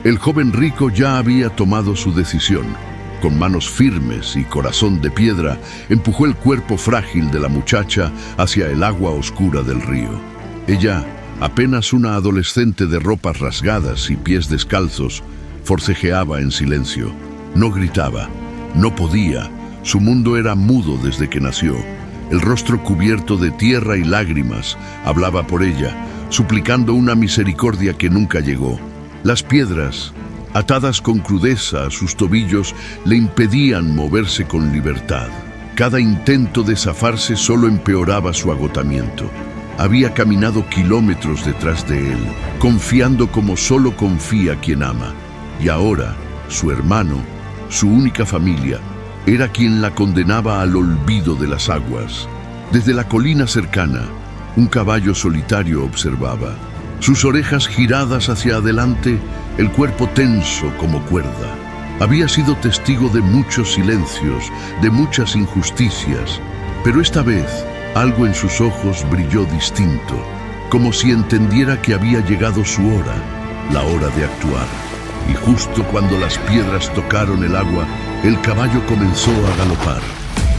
El joven rico ya había tomado su decisión. Con manos firmes y corazón de piedra, empujó el cuerpo frágil de la muchacha hacia el agua oscura del río. Ella, apenas una adolescente de ropas rasgadas y pies descalzos, forcejeaba en silencio. No gritaba, no podía. Su mundo era mudo desde que nació. El rostro cubierto de tierra y lágrimas hablaba por ella, suplicando una misericordia que nunca llegó. Las piedras, atadas con crudeza a sus tobillos, le impedían moverse con libertad. Cada intento de zafarse solo empeoraba su agotamiento. Había caminado kilómetros detrás de él, confiando como solo confía quien ama. Y ahora, su hermano, su única familia, era quien la condenaba al olvido de las aguas. Desde la colina cercana, un caballo solitario observaba. Sus orejas giradas hacia adelante, el cuerpo tenso como cuerda. Había sido testigo de muchos silencios, de muchas injusticias, pero esta vez algo en sus ojos brilló distinto, como si entendiera que había llegado su hora, la hora de actuar. Y justo cuando las piedras tocaron el agua, el caballo comenzó a galopar.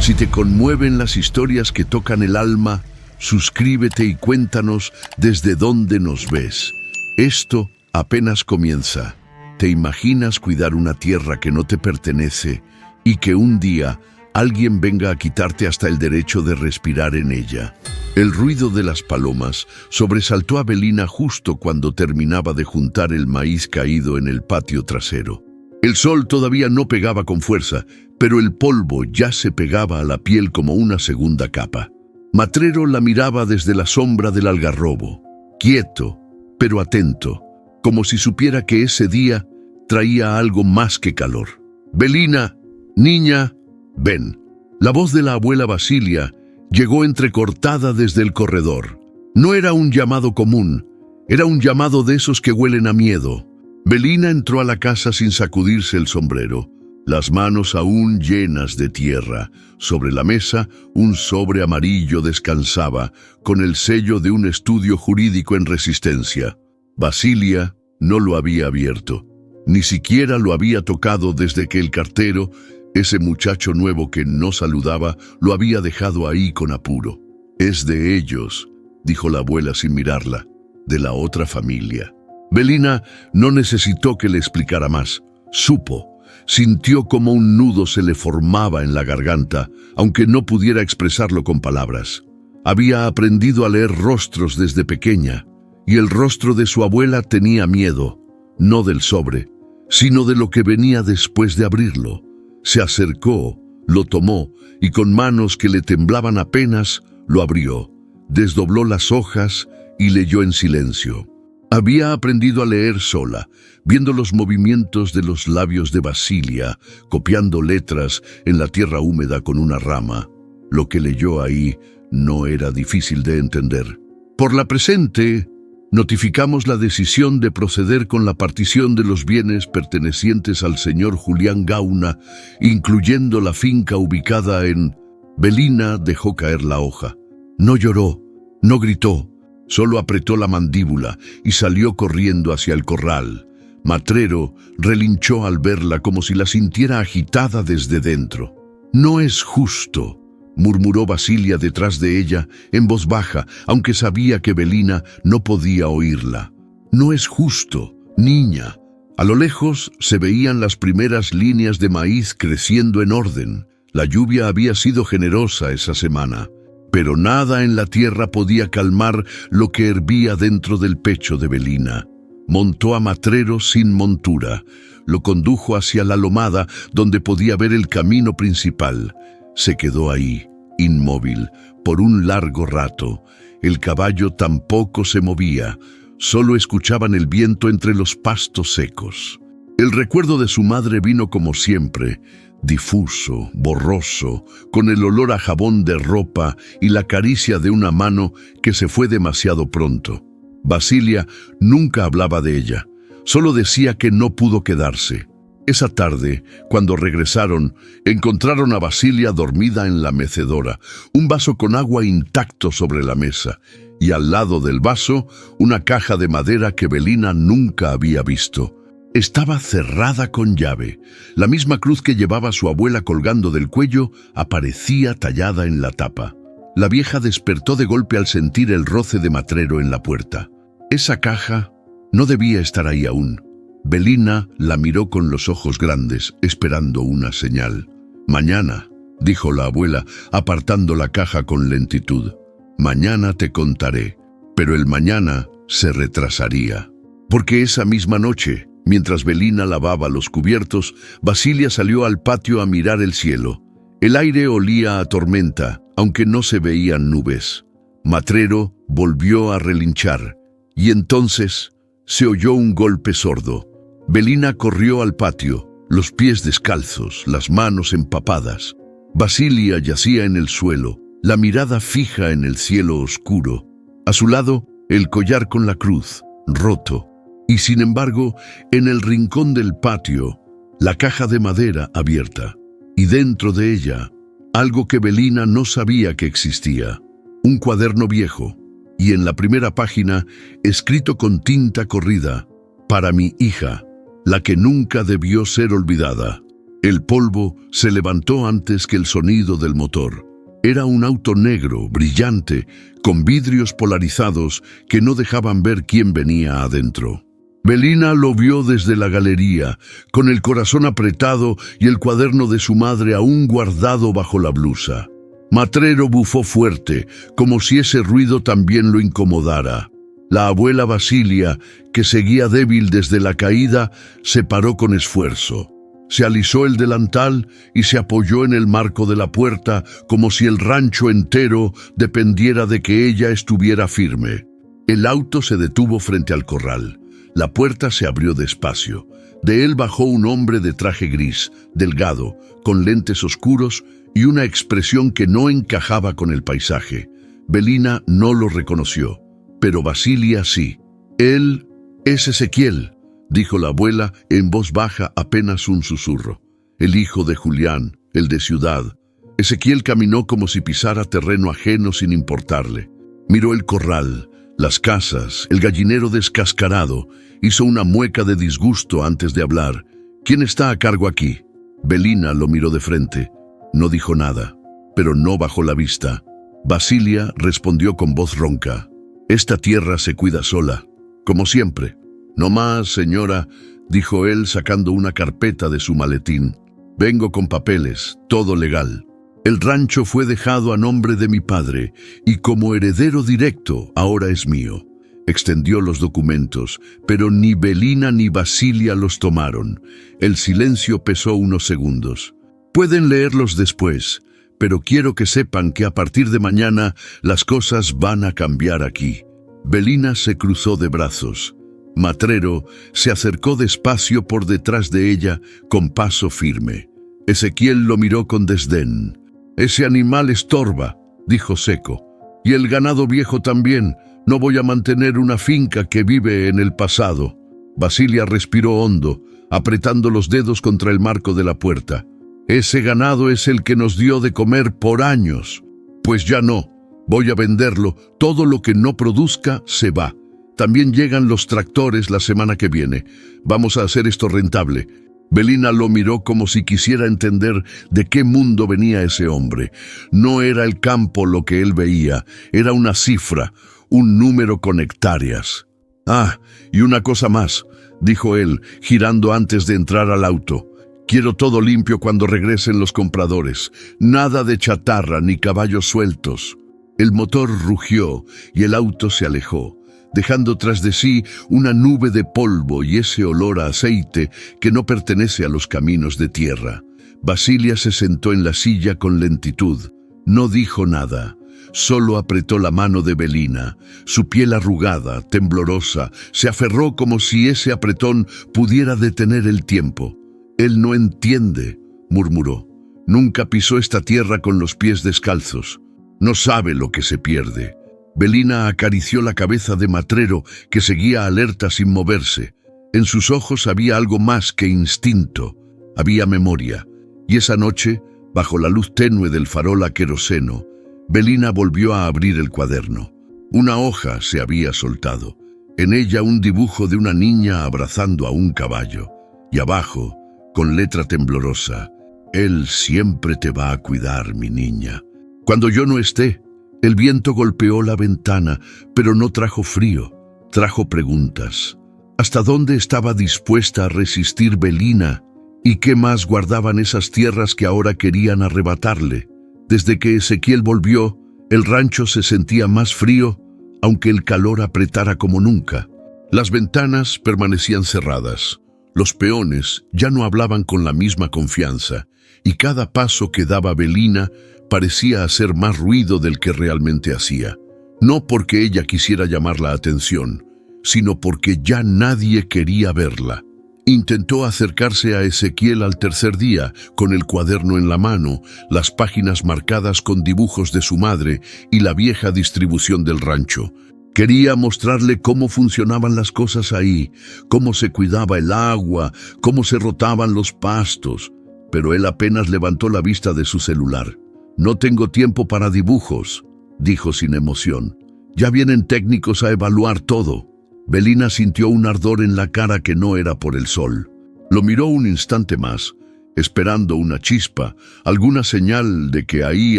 Si te conmueven las historias que tocan el alma, suscríbete y cuéntanos desde dónde nos ves. Esto apenas comienza. ¿Te imaginas cuidar una tierra que no te pertenece y que un día alguien venga a quitarte hasta el derecho de respirar en ella? El ruido de las palomas sobresaltó a Belina justo cuando terminaba de juntar el maíz caído en el patio trasero. El sol todavía no pegaba con fuerza, pero el polvo ya se pegaba a la piel como una segunda capa. Matrero la miraba desde la sombra del algarrobo, quieto, pero atento, como si supiera que ese día traía algo más que calor. «Belina, niña, ven». La voz de la abuela Basilia llegó entrecortada desde el corredor. No era un llamado común, era un llamado de esos que huelen a miedo. Belina entró a la casa sin sacudirse el sombrero, las manos aún llenas de tierra. Sobre la mesa, un sobre amarillo descansaba, con el sello de un estudio jurídico en resistencia. Basilia no lo había abierto, ni siquiera lo había tocado desde que el cartero, ese muchacho nuevo que no saludaba, lo había dejado ahí con apuro. «Es de ellos», dijo la abuela sin mirarla, «de la otra familia». Belina no necesitó que le explicara más. Supo. Sintió como un nudo se le formaba en la garganta, aunque no pudiera expresarlo con palabras. Había aprendido a leer rostros desde pequeña, y el rostro de su abuela tenía miedo, no del sobre, sino de lo que venía después de abrirlo. Se acercó, lo tomó, y con manos que le temblaban apenas, lo abrió. Desdobló las hojas y leyó en silencio. Había aprendido a leer sola, viendo los movimientos de los labios de Basilia, copiando letras en la tierra húmeda con una rama. Lo que leyó ahí no era difícil de entender. Por la presente, notificamos la decisión de proceder con la partición de los bienes pertenecientes al señor Julián Gauna, incluyendo la finca ubicada en... Belina dejó caer la hoja. No lloró, no gritó. Solo apretó la mandíbula y salió corriendo hacia el corral. Matrero relinchó al verla como si la sintiera agitada desde dentro. «No es justo», murmuró Basilia detrás de ella en voz baja, aunque sabía que Belina no podía oírla. «No es justo, niña». A lo lejos se veían las primeras líneas de maíz creciendo en orden. La lluvia había sido generosa esa semana. Pero nada en la tierra podía calmar lo que hervía dentro del pecho de Belina. Montó a Matrero sin montura. Lo condujo hacia la lomada, donde podía ver el camino principal. Se quedó ahí, inmóvil, por un largo rato. El caballo tampoco se movía. Solo escuchaban el viento entre los pastos secos. El recuerdo de su madre vino como siempre, difuso, borroso, con el olor a jabón de ropa y la caricia de una mano que se fue demasiado pronto. Basilia nunca hablaba de ella, solo decía que no pudo quedarse. Esa tarde, cuando regresaron, encontraron a Basilia dormida en la mecedora, un vaso con agua intacto sobre la mesa, y al lado del vaso, una caja de madera que Belina nunca había visto. Estaba cerrada con llave. La misma cruz que llevaba su abuela colgando del cuello aparecía tallada en la tapa. La vieja despertó de golpe al sentir el roce de Matrero en la puerta. Esa caja no debía estar ahí aún. Belina la miró con los ojos grandes, esperando una señal. «Mañana», dijo la abuela, apartando la caja con lentitud. «Mañana te contaré». Pero el mañana se retrasaría. Porque esa misma noche, mientras Belina lavaba los cubiertos, Basilia salió al patio a mirar el cielo. El aire olía a tormenta, aunque no se veían nubes. Matrero volvió a relinchar, y entonces se oyó un golpe sordo. Belina corrió al patio, los pies descalzos, las manos empapadas. Basilia yacía en el suelo, la mirada fija en el cielo oscuro. A su lado, el collar con la cruz, roto. Y sin embargo, en el rincón del patio, la caja de madera abierta. Y dentro de ella, algo que Belina no sabía que existía. Un cuaderno viejo. Y en la primera página, escrito con tinta corrida: «Para mi hija, la que nunca debió ser olvidada». El polvo se levantó antes que el sonido del motor. Era un auto negro, brillante, con vidrios polarizados que no dejaban ver quién venía adentro. Belina lo vio desde la galería, con el corazón apretado y el cuaderno de su madre aún guardado bajo la blusa. Matrero bufó fuerte, como si ese ruido también lo incomodara. La abuela Basilia, que seguía débil desde la caída, se paró con esfuerzo. Se alisó el delantal y se apoyó en el marco de la puerta como si el rancho entero dependiera de que ella estuviera firme. El auto se detuvo frente al corral. La puerta se abrió despacio. De él bajó un hombre de traje gris, delgado, con lentes oscuros y una expresión que no encajaba con el paisaje. Belina no lo reconoció, pero Basilia sí. «Él es Ezequiel», dijo la abuela en voz baja, apenas un susurro. «El hijo de Julián, el de ciudad». Ezequiel caminó como si pisara terreno ajeno sin importarle. Miró el corral, las casas, el gallinero descascarado. Hizo una mueca de disgusto antes de hablar. «¿Quién está a cargo aquí?» Belina lo miró de frente. No dijo nada, pero no bajó la vista. Basilia respondió con voz ronca: «Esta tierra se cuida sola, como siempre». «No más, señora», dijo él sacando una carpeta de su maletín. «Vengo con papeles, todo legal. El rancho fue dejado a nombre de mi padre y como heredero directo ahora es mío». Extendió los documentos, pero ni Belina ni Basilia los tomaron. El silencio pesó unos segundos. «Pueden leerlos después, pero quiero que sepan que a partir de mañana las cosas van a cambiar aquí». Belina se cruzó de brazos. Matrero se acercó despacio por detrás de ella con paso firme. Ezequiel lo miró con desdén. «Ese animal estorba», dijo seco. «Y el ganado viejo también. No voy a mantener una finca que vive en el pasado». Basilia respiró hondo, apretando los dedos contra el marco de la puerta. «Ese ganado es el que nos dio de comer por años». «Pues ya no. Voy a venderlo. Todo lo que no produzca se va. También llegan los tractores la semana que viene. Vamos a hacer esto rentable». Belina lo miró como si quisiera entender de qué mundo venía ese hombre. No era el campo lo que él veía, era una cifra, un número con hectáreas. «Ah, y una cosa más», dijo él, girando antes de entrar al auto. «Quiero todo limpio cuando regresen los compradores. Nada de chatarra ni caballos sueltos». El motor rugió y el auto se alejó, dejando tras de sí una nube de polvo y ese olor a aceite que no pertenece a los caminos de tierra. Basilia se sentó en la silla con lentitud. No dijo nada, solo apretó la mano de Belina. Su piel arrugada, temblorosa, se aferró como si ese apretón pudiera detener el tiempo. «Él no entiende», murmuró. «Nunca pisó esta tierra con los pies descalzos. No sabe lo que se pierde». Belina acarició la cabeza de Matrero, que seguía alerta sin moverse. En sus ojos había algo más que instinto, había memoria. Y esa noche, bajo la luz tenue del farol a queroseno, Belina volvió a abrir el cuaderno. Una hoja se había soltado. En ella un dibujo de una niña abrazando a un caballo. Y abajo, con letra temblorosa, «Él siempre te va a cuidar, mi niña». Cuando yo no esté, el viento golpeó la ventana, pero no trajo frío, trajo preguntas. ¿Hasta dónde estaba dispuesta a resistir Belina? ¿Y qué más guardaban esas tierras que ahora querían arrebatarle? Desde que Ezequiel volvió, el rancho se sentía más frío, aunque el calor apretara como nunca. Las ventanas permanecían cerradas. Los peones ya no hablaban con la misma confianza, y cada paso que daba Belina parecía hacer más ruido del que realmente hacía. No porque ella quisiera llamar la atención, sino porque ya nadie quería verla. Intentó acercarse a Ezequiel al tercer día, con el cuaderno en la mano, las páginas marcadas con dibujos de su madre y la vieja distribución del rancho. Quería mostrarle cómo funcionaban las cosas ahí, cómo se cuidaba el agua, cómo se rotaban los pastos, pero él apenas levantó la vista de su celular. «No tengo tiempo para dibujos», dijo sin emoción. «Ya vienen técnicos a evaluar todo». Belina sintió un ardor en la cara que no era por el sol. Lo miró un instante más, esperando una chispa, alguna señal de que ahí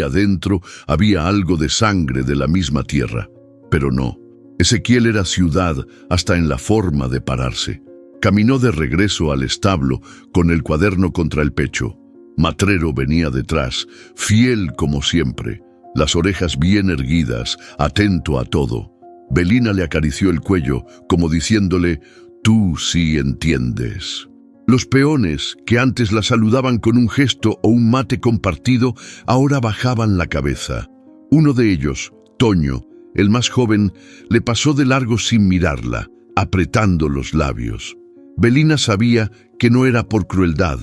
adentro había algo de sangre de la misma tierra. Pero no. Ezequiel era ciudad hasta en la forma de pararse. Caminó de regreso al establo con el cuaderno contra el pecho. Matrero venía detrás, fiel como siempre, las orejas bien erguidas, atento a todo. Belina le acarició el cuello, como diciéndole, «Tú sí entiendes». Los peones, que antes la saludaban con un gesto o un mate compartido, ahora bajaban la cabeza. Uno de ellos, Toño, el más joven, le pasó de largo sin mirarla, apretando los labios. Belina sabía que no era por crueldad,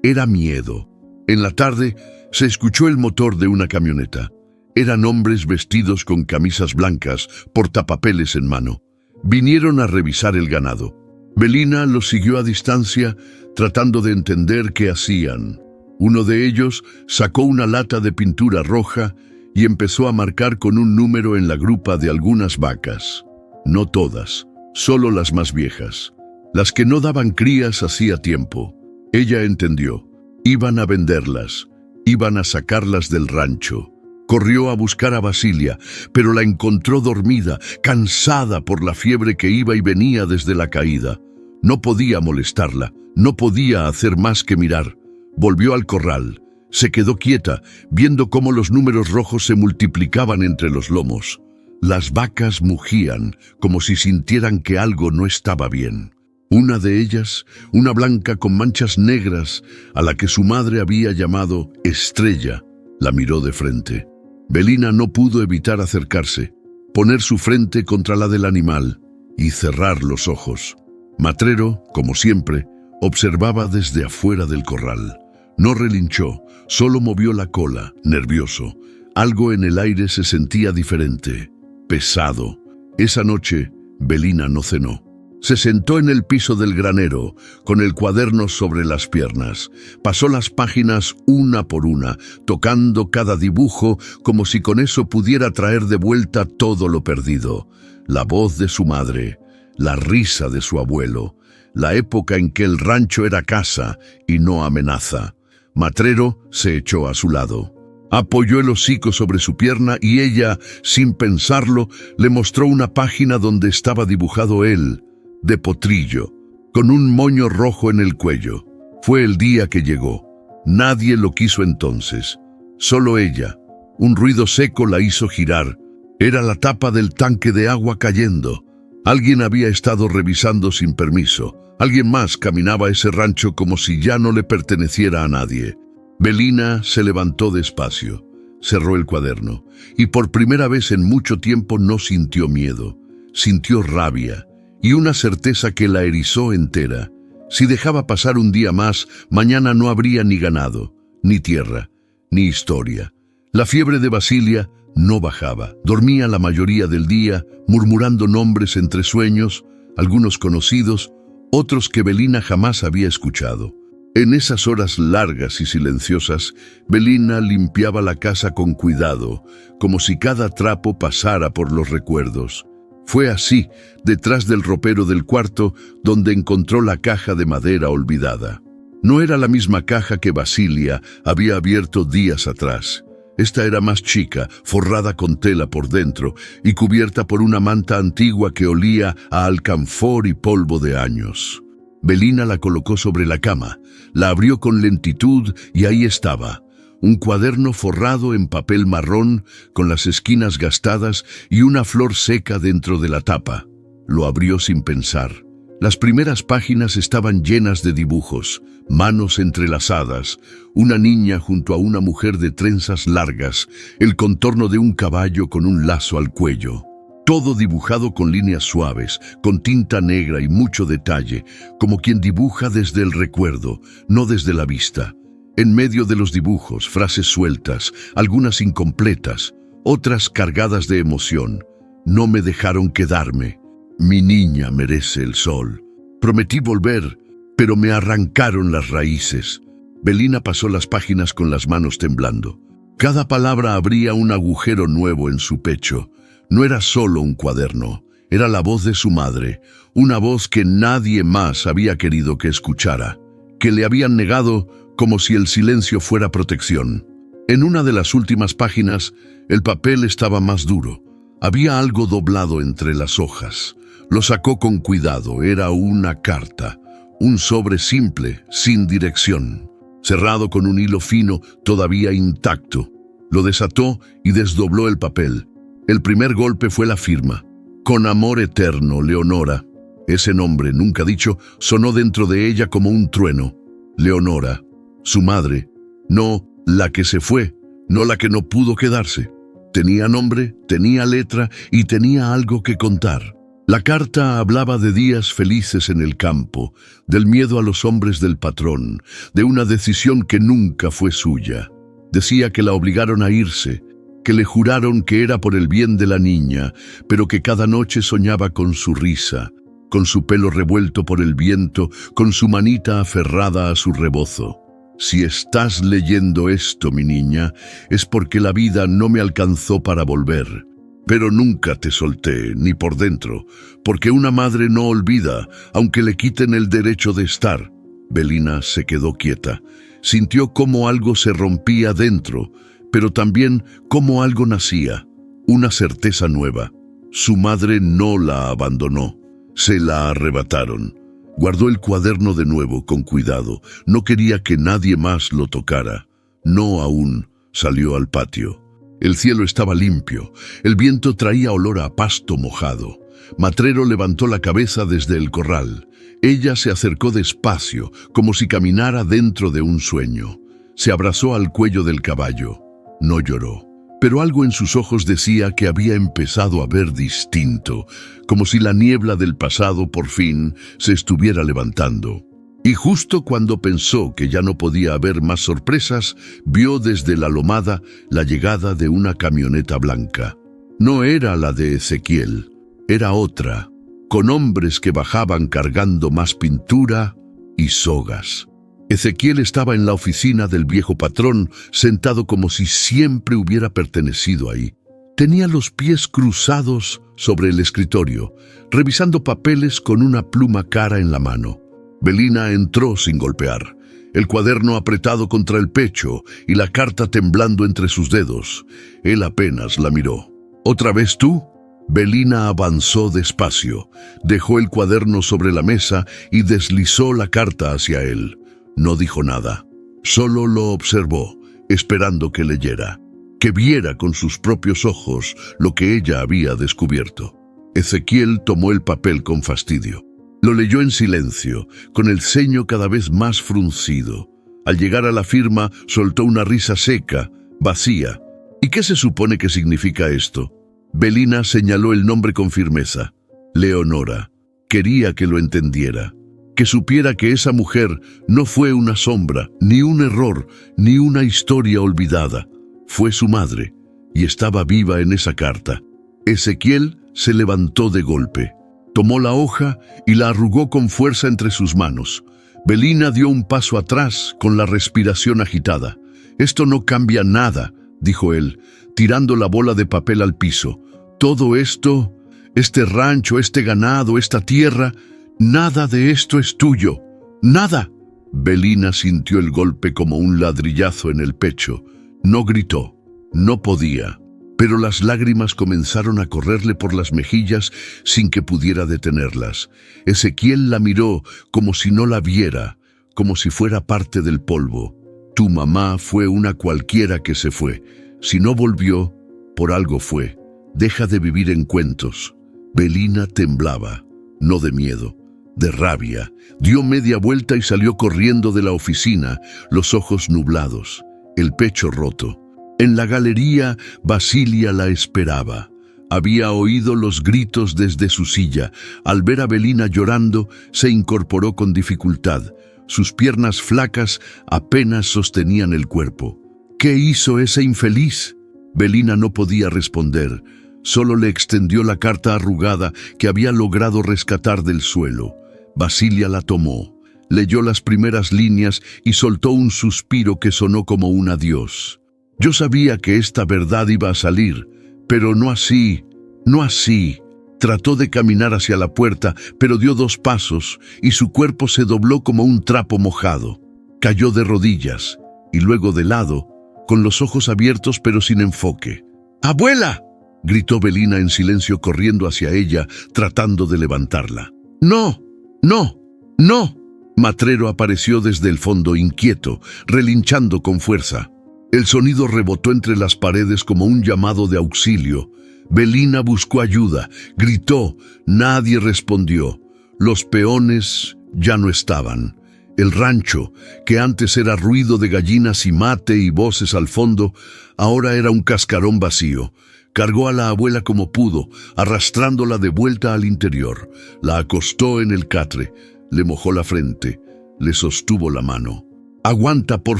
era miedo. En la tarde se escuchó el motor de una camioneta. Eran hombres vestidos con camisas blancas, portapapeles en mano. Vinieron a revisar el ganado. Belina los siguió a distancia, tratando de entender qué hacían. Uno de ellos sacó una lata de pintura roja y empezó a marcar con un número en la grupa de algunas vacas. No todas, solo las más viejas. Las que no daban crías hacía tiempo. Ella entendió. Iban a venderlas. Iban a sacarlas del rancho. Corrió a buscar a Basilia, pero la encontró dormida, cansada por la fiebre que iba y venía desde la caída. No podía molestarla, no podía hacer más que mirar. Volvió al corral. Se quedó quieta, viendo cómo los números rojos se multiplicaban entre los lomos. Las vacas mugían, como si sintieran que algo no estaba bien. Una de ellas, una blanca con manchas negras, a la que su madre había llamado Estrella, la miró de frente. Belina no pudo evitar acercarse, poner su frente contra la del animal y cerrar los ojos. Matrero, como siempre, observaba desde afuera del corral. No relinchó, solo movió la cola, nervioso. Algo en el aire se sentía diferente, pesado. Esa noche, Belina no cenó. Se sentó en el piso del granero, con el cuaderno sobre las piernas. Pasó las páginas una por una, tocando cada dibujo como si con eso pudiera traer de vuelta todo lo perdido. La voz de su madre, la risa de su abuelo, la época en que el rancho era casa y no amenaza. Matrero se echó a su lado. Apoyó el hocico sobre su pierna y ella, sin pensarlo, le mostró una página donde estaba dibujado él, de potrillo, con un moño rojo en el cuello. Fue el día que llegó. Nadie lo quiso entonces, solo ella. Un ruido seco la hizo girar. Era la tapa del tanque de agua cayendo. Alguien había estado revisando sin permiso. Alguien más caminaba ese rancho como si ya no le perteneciera a nadie. Belina se levantó despacio, cerró el cuaderno, y por primera vez en mucho tiempo no sintió miedo. Sintió rabia y una certeza que la erizó entera. Si dejaba pasar un día más, mañana no habría ni ganado, ni tierra, ni historia. La fiebre de Basilia no bajaba. Dormía la mayoría del día, murmurando nombres entre sueños, algunos conocidos, otros que Belina jamás había escuchado. En esas horas largas y silenciosas, Belina limpiaba la casa con cuidado, como si cada trapo pasara por los recuerdos. Fue así, detrás del ropero del cuarto, donde encontró la caja de madera olvidada. No era la misma caja que Basilia había abierto días atrás. Esta era más chica, forrada con tela por dentro y cubierta por una manta antigua que olía a alcanfor y polvo de años. Belina la colocó sobre la cama, la abrió con lentitud y ahí estaba. Un cuaderno forrado en papel marrón, con las esquinas gastadas y una flor seca dentro de la tapa. Lo abrió sin pensar. Las primeras páginas estaban llenas de dibujos, manos entrelazadas, una niña junto a una mujer de trenzas largas, el contorno de un caballo con un lazo al cuello. Todo dibujado con líneas suaves, con tinta negra y mucho detalle, como quien dibuja desde el recuerdo, no desde la vista. En medio de los dibujos, frases sueltas, algunas incompletas, otras cargadas de emoción. No me dejaron quedarme. Mi niña merece el sol. Prometí volver, pero me arrancaron las raíces. Belina pasó las páginas con las manos temblando. Cada palabra abría un agujero nuevo en su pecho. No era solo un cuaderno, era la voz de su madre, una voz que nadie más había querido que escuchara, que le habían negado como si el silencio fuera protección. En una de las últimas páginas, el papel estaba más duro. Había algo doblado entre las hojas. Lo sacó con cuidado, era una carta, un sobre simple, sin dirección, cerrado con un hilo fino todavía intacto. Lo desató y desdobló el papel. El primer golpe fue la firma. Con amor eterno, Leonora. Ese nombre, nunca dicho, sonó dentro de ella como un trueno. Leonora, su madre, no la que se fue, no la que no pudo quedarse. Tenía nombre, tenía letra y tenía algo que contar. La carta hablaba de días felices en el campo, del miedo a los hombres del patrón, de una decisión que nunca fue suya. Decía que la obligaron a irse, que le juraron que era por el bien de la niña, pero que cada noche soñaba con su risa, con su pelo revuelto por el viento, con su manita aferrada a su rebozo. Si estás leyendo esto, mi niña, es porque la vida no me alcanzó para volver. Pero nunca te solté, ni por dentro, porque una madre no olvida, aunque le quiten el derecho de estar. Belina se quedó quieta. Sintió cómo algo se rompía dentro, pero también cómo algo nacía, una certeza nueva. Su madre no la abandonó, se la arrebataron. Guardó el cuaderno de nuevo con cuidado, no quería que nadie más lo tocara. No aún, salió al patio. El cielo estaba limpio, el viento traía olor a pasto mojado. Matrero levantó la cabeza desde el corral. Ella se acercó despacio, como si caminara dentro de un sueño. Se abrazó al cuello del caballo. No lloró, pero algo en sus ojos decía que había empezado a ver distinto, como si la niebla del pasado por fin se estuviera levantando. Y justo cuando pensó que ya no podía haber más sorpresas, vio desde la lomada la llegada de una camioneta blanca. No era la de Ezequiel, era otra, con hombres que bajaban cargando más pintura y sogas. Ezequiel estaba en la oficina del viejo patrón, sentado como si siempre hubiera pertenecido ahí. Tenía los pies cruzados sobre el escritorio, revisando papeles con una pluma cara en la mano. Belina entró sin golpear, el cuaderno apretado contra el pecho y la carta temblando entre sus dedos. Él apenas la miró. ¿Otra vez tú? Belina avanzó despacio, dejó el cuaderno sobre la mesa y deslizó la carta hacia él. No dijo nada, solo lo observó, esperando que leyera, que viera con sus propios ojos lo que ella había descubierto. Ezequiel tomó el papel con fastidio. Lo leyó en silencio, con el ceño cada vez más fruncido. Al llegar a la firma, soltó una risa seca, vacía. ¿Y qué se supone que significa esto? Belina señaló el nombre con firmeza. Leonora. Quería que lo entendiera, que supiera que esa mujer no fue una sombra, ni un error, ni una historia olvidada. Fue su madre, y estaba viva en esa carta. Ezequiel se levantó de golpe. Tomó la hoja y la arrugó con fuerza entre sus manos. Belina dio un paso atrás con la respiración agitada. «Esto no cambia nada», dijo él, tirando la bola de papel al piso. «Todo esto Este rancho, este ganado, esta tierra, nada de esto es tuyo. ¡Nada! Belina sintió el golpe como un ladrillazo en el pecho. No gritó, no podía, pero las lágrimas comenzaron a correrle por las mejillas sin que pudiera detenerlas. Ezequiel la miró como si no la viera, como si fuera parte del polvo. Tu mamá fue una cualquiera que se fue. Si no volvió, por algo fue. Deja de vivir en cuentos. Belina temblaba, no de miedo, de rabia. Dio media vuelta y salió corriendo de la oficina, los ojos nublados, el pecho roto. En la galería, Basilia la esperaba. Había oído los gritos desde su silla. Al ver a Belina llorando, se incorporó con dificultad. Sus piernas flacas apenas sostenían el cuerpo. ¿Qué hizo ese infeliz? Belina no podía responder. Solo le extendió la carta arrugada que había logrado rescatar del suelo. Basilia la tomó, leyó las primeras líneas y soltó un suspiro que sonó como un adiós. Yo sabía que esta verdad iba a salir, pero no así, no así. Trató de caminar hacia la puerta, pero dio 2 pasos y su cuerpo se dobló como un trapo mojado. Cayó de rodillas y luego de lado, con los ojos abiertos pero sin enfoque. ¡Abuela!, gritó Belina en silencio corriendo hacia ella, tratando de levantarla. ¡No! ¡No! ¡No! Matrero apareció desde el fondo inquieto, relinchando con fuerza. El sonido rebotó entre las paredes como un llamado de auxilio. Belina buscó ayuda, gritó, nadie respondió. Los peones ya no estaban. El rancho, que antes era ruido de gallinas y mate y voces al fondo, ahora era un cascarón vacío. Cargó a la abuela como pudo, arrastrándola de vuelta al interior. La acostó en el catre, le mojó la frente, le sostuvo la mano. «Aguanta, por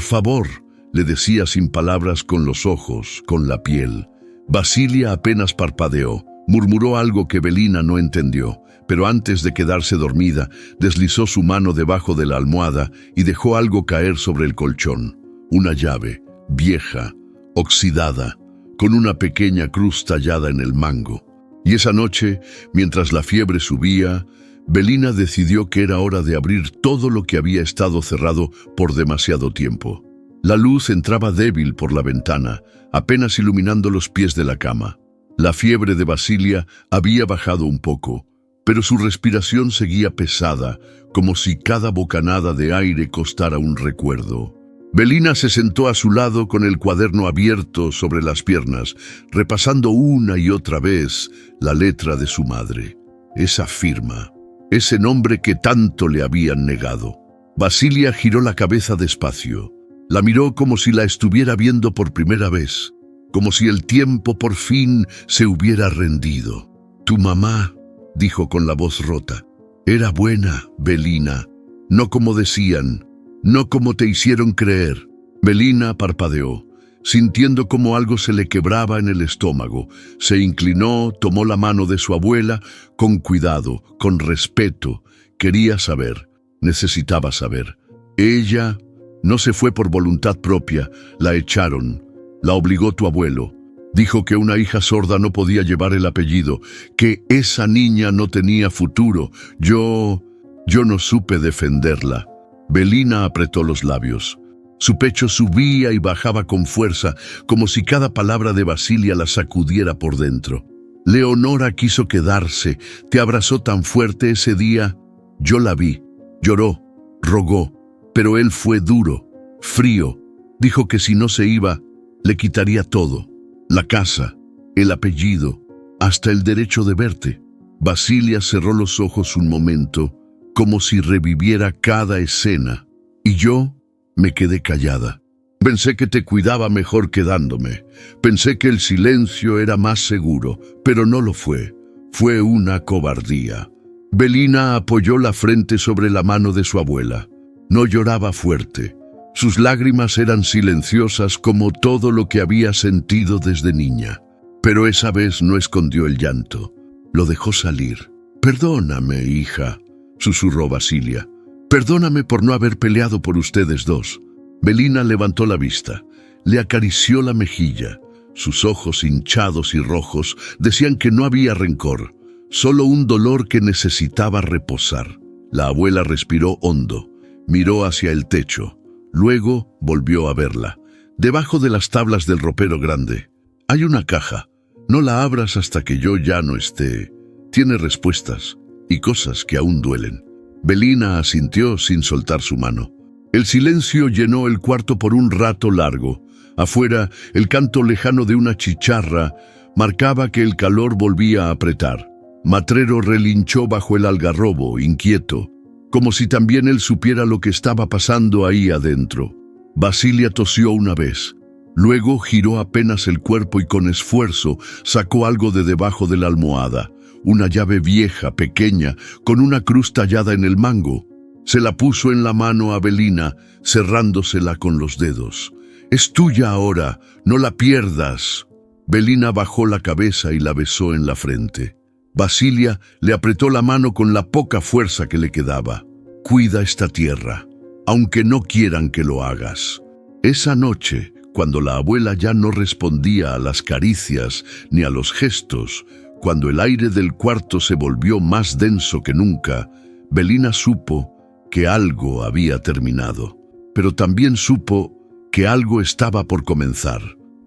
favor», le decía sin palabras, con los ojos, con la piel. Basilia apenas parpadeó, murmuró algo que Belina no entendió, pero antes de quedarse dormida, deslizó su mano debajo de la almohada y dejó algo caer sobre el colchón. Una llave, vieja, oxidada, con una pequeña cruz tallada en el mango. Y esa noche, mientras la fiebre subía, Belina decidió que era hora de abrir todo lo que había estado cerrado por demasiado tiempo. La luz entraba débil por la ventana, apenas iluminando los pies de la cama. La fiebre de Basilia había bajado un poco, pero su respiración seguía pesada, como si cada bocanada de aire costara un recuerdo. Belina se sentó a su lado con el cuaderno abierto sobre las piernas, repasando una y otra vez la letra de su madre. Esa firma, ese nombre que tanto le habían negado. Basilia giró la cabeza despacio. La miró como si la estuviera viendo por primera vez, como si el tiempo por fin se hubiera rendido. «Tu mamá», dijo con la voz rota, «era buena, Belina, no como decían, no como te hicieron creer». Belina parpadeó, sintiendo como algo se le quebraba en el estómago. Se inclinó, tomó la mano de su abuela, con cuidado, con respeto. Quería saber, necesitaba saber. Ella no se fue por voluntad propia, la echaron, la obligó tu abuelo. Dijo que una hija sorda no podía llevar el apellido, que esa niña no tenía futuro. Yo no supe defenderla. Belina apretó los labios. Su pecho subía y bajaba con fuerza, como si cada palabra de Basilia la sacudiera por dentro. Leonora quiso quedarse, te abrazó tan fuerte ese día. Yo la vi, lloró, rogó, pero él fue duro, frío. Dijo que si no se iba, le quitaría todo. La casa, el apellido, hasta el derecho de verte. Basilia cerró los ojos un momento, como si reviviera cada escena. Y yo me quedé callada. Pensé que te cuidaba mejor quedándome. Pensé que el silencio era más seguro, pero no lo fue. Fue una cobardía. Belina apoyó la frente sobre la mano de su abuela. No lloraba fuerte. Sus lágrimas eran silenciosas como todo lo que había sentido desde niña. Pero esa vez no escondió el llanto. Lo dejó salir. «Perdóname, hija», susurró Basilia. «Perdóname por no haber peleado por ustedes dos». Belina levantó la vista. Le acarició la mejilla. Sus ojos hinchados y rojos decían que no había rencor. solo un dolor que necesitaba reposar. La abuela respiró hondo, miró hacia el techo, luego volvió a verla. Debajo de las tablas del ropero grande hay una caja. No la abras hasta que yo ya no esté. Tiene respuestas y cosas que aún duelen. Belina asintió sin soltar su mano. El silencio llenó el cuarto por un rato largo. Afuera, el canto lejano de una chicharra marcaba que el calor volvía a apretar. Matrero relinchó bajo el algarrobo, inquieto, como si también él supiera lo que estaba pasando ahí adentro. Basilia tosió una vez. Luego giró apenas el cuerpo y con esfuerzo sacó algo de debajo de la almohada. Una llave vieja, pequeña, con una cruz tallada en el mango. Se la puso en la mano a Belina, cerrándosela con los dedos. «Es tuya ahora, no la pierdas». Belina bajó la cabeza y la besó en la frente. Basilia le apretó la mano con la poca fuerza que le quedaba. «Cuida esta tierra, aunque no quieran que lo hagas». Esa noche, cuando la abuela ya no respondía a las caricias ni a los gestos, cuando el aire del cuarto se volvió más denso que nunca, Belina supo que algo había terminado, pero también supo que algo estaba por comenzar.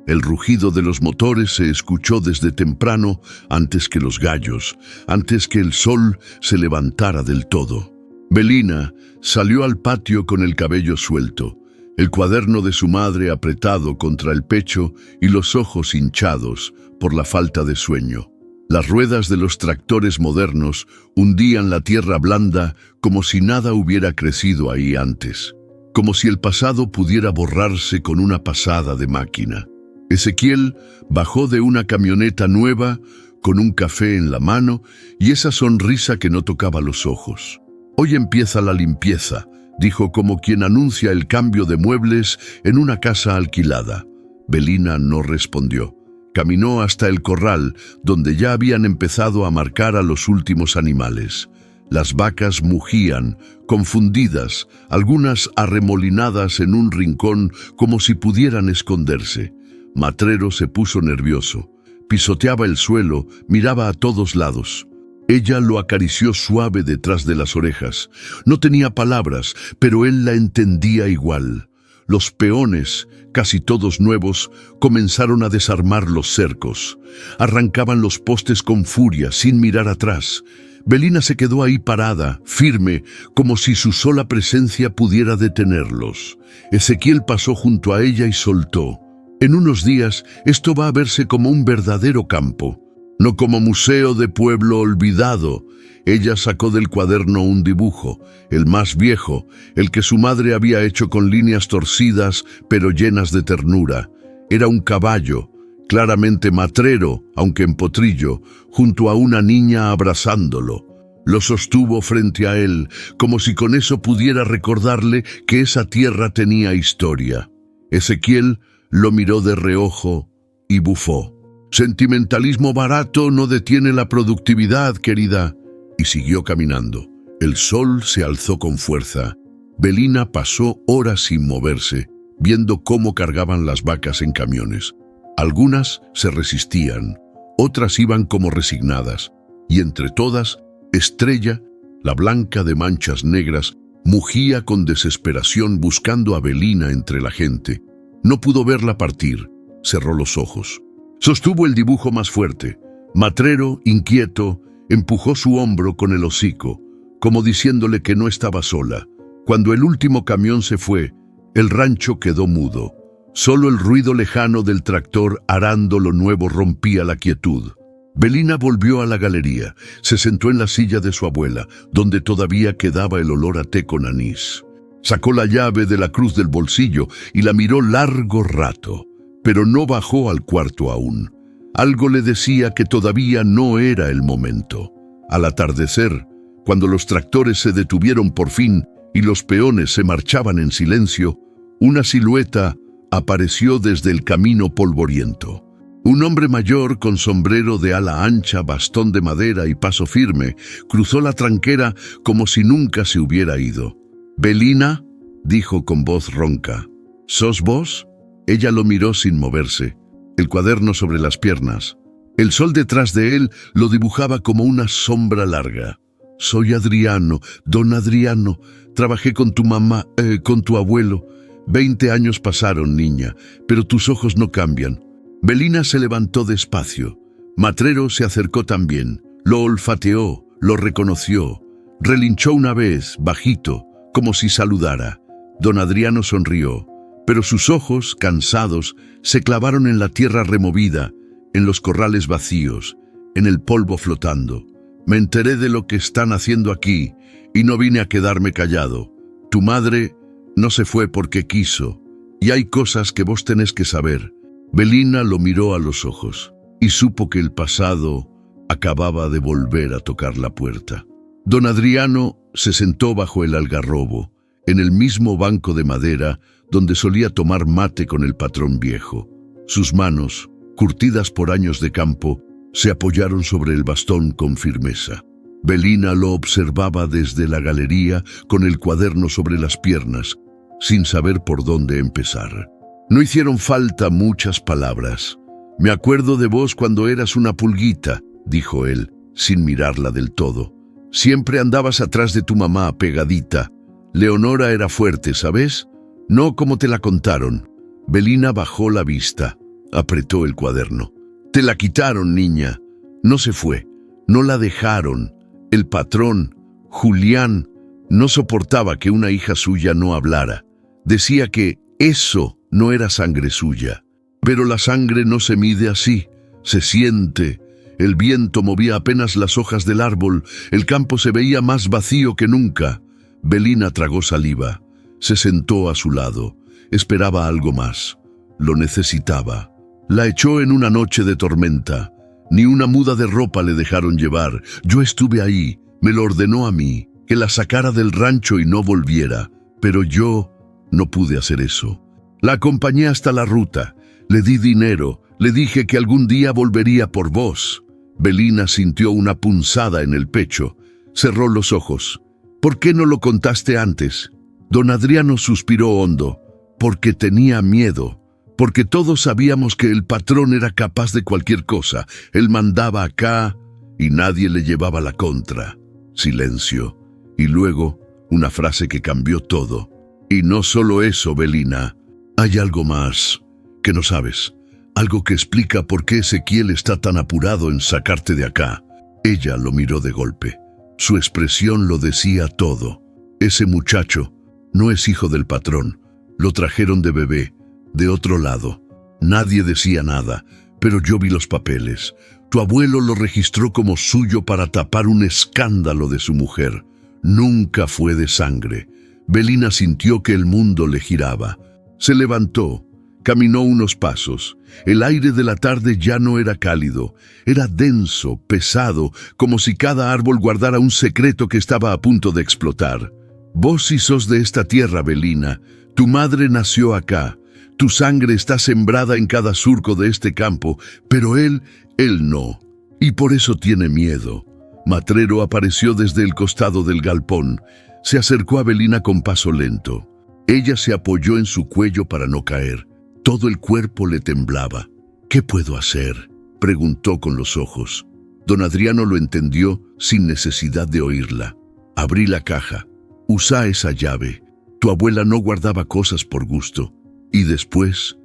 El rugido de los motores se escuchó desde temprano, antes que los gallos, antes que el sol se levantara del todo. Belina salió al patio con el cabello suelto, el cuaderno de su madre apretado contra el pecho y los ojos hinchados por la falta de sueño. Las ruedas de los tractores modernos hundían la tierra blanda como si nada hubiera crecido ahí antes, como si el pasado pudiera borrarse con una pasada de máquina. Ezequiel bajó de una camioneta nueva con un café en la mano y esa sonrisa que no tocaba los ojos. «Hoy empieza la limpieza», dijo como quien anuncia el cambio de muebles en una casa alquilada. Belina no respondió. Caminó hasta el corral, donde ya habían empezado a marcar a los últimos animales. Las vacas mugían, confundidas, algunas arremolinadas en un rincón como si pudieran esconderse. Matrero se puso nervioso. Pisoteaba el suelo, miraba a todos lados. Ella lo acarició suave detrás de las orejas. No tenía palabras, pero él la entendía igual. Los peones, casi todos nuevos, comenzaron a desarmar los cercos. Arrancaban los postes con furia, sin mirar atrás. Belina se quedó ahí parada, firme, como si su sola presencia pudiera detenerlos. Ezequiel pasó junto a ella y soltó. En unos días, esto va a verse como un verdadero campo, no como museo de pueblo olvidado. Ella sacó del cuaderno un dibujo, el más viejo, el que su madre había hecho con líneas torcidas pero llenas de ternura. Era un caballo, claramente matrero, aunque en potrillo, junto a una niña abrazándolo. Lo sostuvo frente a él, como si con eso pudiera recordarle que esa tierra tenía historia. Ezequiel lo miró de reojo y bufó. «Sentimentalismo barato no detiene la productividad, querida». Y siguió caminando. El sol se alzó con fuerza. Belina pasó horas sin moverse, viendo cómo cargaban las vacas en camiones. Algunas se resistían, otras iban como resignadas, y entre todas, Estrella, la blanca de manchas negras, mugía con desesperación buscando a Belina entre la gente. No pudo verla partir, cerró los ojos. Sostuvo el dibujo más fuerte. Matrero, inquieto, empujó su hombro con el hocico, como diciéndole que no estaba sola. Cuando el último camión se fue, el rancho quedó mudo. Solo el ruido lejano del tractor arando lo nuevo rompía la quietud. Belina volvió a la galería, se sentó en la silla de su abuela, donde todavía quedaba el olor a té con anís. Sacó la llave de la cruz del bolsillo y la miró largo rato, pero no bajó al cuarto aún. Algo le decía que todavía no era el momento. Al atardecer, cuando los tractores se detuvieron por fin y los peones se marchaban en silencio, una silueta apareció desde el camino polvoriento. Un hombre mayor con sombrero de ala ancha, bastón de madera y paso firme, cruzó la tranquera como si nunca se hubiera ido. «Belina», dijo con voz ronca. «¿Sos vos?» Ella lo miró sin moverse, el cuaderno sobre las piernas. El sol detrás de él lo dibujaba como una sombra larga. Soy Adriano, don Adriano. Trabajé con tu mamá, con tu abuelo. 20 años pasaron, niña, pero tus ojos no cambian. Belina se levantó despacio. Matrero se acercó también. Lo olfateó, lo reconoció. Relinchó una vez, bajito, como si saludara. Don Adriano sonrió, pero sus ojos, cansados, se clavaron en la tierra removida, en los corrales vacíos, en el polvo flotando. Me enteré de lo que están haciendo aquí y no vine a quedarme callado. Tu madre no se fue porque quiso, y hay cosas que vos tenés que saber. Belina lo miró a los ojos y supo que el pasado acababa de volver a tocar la puerta. Don Adriano se sentó bajo el algarrobo, en el mismo banco de madera donde solía tomar mate con el patrón viejo. Sus manos, curtidas por años de campo, se apoyaron sobre el bastón con firmeza. Belina lo observaba desde la galería con el cuaderno sobre las piernas, sin saber por dónde empezar. No hicieron falta muchas palabras. Me acuerdo de vos cuando eras una pulguita, dijo él, sin mirarla del todo. Siempre andabas atrás de tu mamá, pegadita. Leonora era fuerte, ¿sabes? No como te la contaron. Belina bajó la vista, apretó el cuaderno. Te la quitaron, niña. No se fue, no la dejaron. El patrón, Julián, no soportaba que una hija suya no hablara. Decía que eso no era sangre suya. Pero la sangre no se mide así, se siente. El viento movía apenas las hojas del árbol, el campo se veía más vacío que nunca. Belina tragó saliva, se sentó a su lado, esperaba algo más. Lo necesitaba. La echó en una noche de tormenta. Ni una muda de ropa le dejaron llevar. Yo estuve ahí, me lo ordenó a mí, que la sacara del rancho y no volviera. Pero yo no pude hacer eso. La acompañé hasta la ruta, le di dinero, le dije que algún día volvería por vos. Belina sintió una punzada en el pecho, cerró los ojos. ¿Por qué no lo contaste antes? Don Adriano suspiró hondo. Porque tenía miedo. Porque todos sabíamos que el patrón era capaz de cualquier cosa. Él mandaba acá y nadie le llevaba la contra. Silencio. Y luego, una frase que cambió todo. Y no solo eso, Belina. Hay algo más que no sabes. Algo que explica por qué Ezequiel está tan apurado en sacarte de acá. Ella lo miró de golpe. Su expresión lo decía todo. Ese muchacho no es hijo del patrón. Lo trajeron de bebé, de otro lado. Nadie decía nada, pero yo vi los papeles. Tu abuelo lo registró como suyo para tapar un escándalo de su mujer. Nunca fue de sangre. Belina sintió que el mundo le giraba. Se levantó, caminó unos pasos. El aire de la tarde ya no era cálido. Era denso, pesado, como si cada árbol guardara un secreto que estaba a punto de explotar. Vos sí sos de esta tierra, Belina. Tu madre nació acá. Tu sangre está sembrada en cada surco de este campo, pero él no. Y por eso tiene miedo. Matrero apareció desde el costado del galpón. Se acercó a Belina con paso lento. Ella se apoyó en su cuello para no caer. Todo el cuerpo le temblaba. ¿Qué puedo hacer?, preguntó con los ojos. Don Adriano lo entendió sin necesidad de oírla. Abrí la caja. Usa esa llave. Tu abuela no guardaba cosas por gusto. Y después,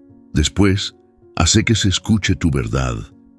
hace que se escuche tu verdad,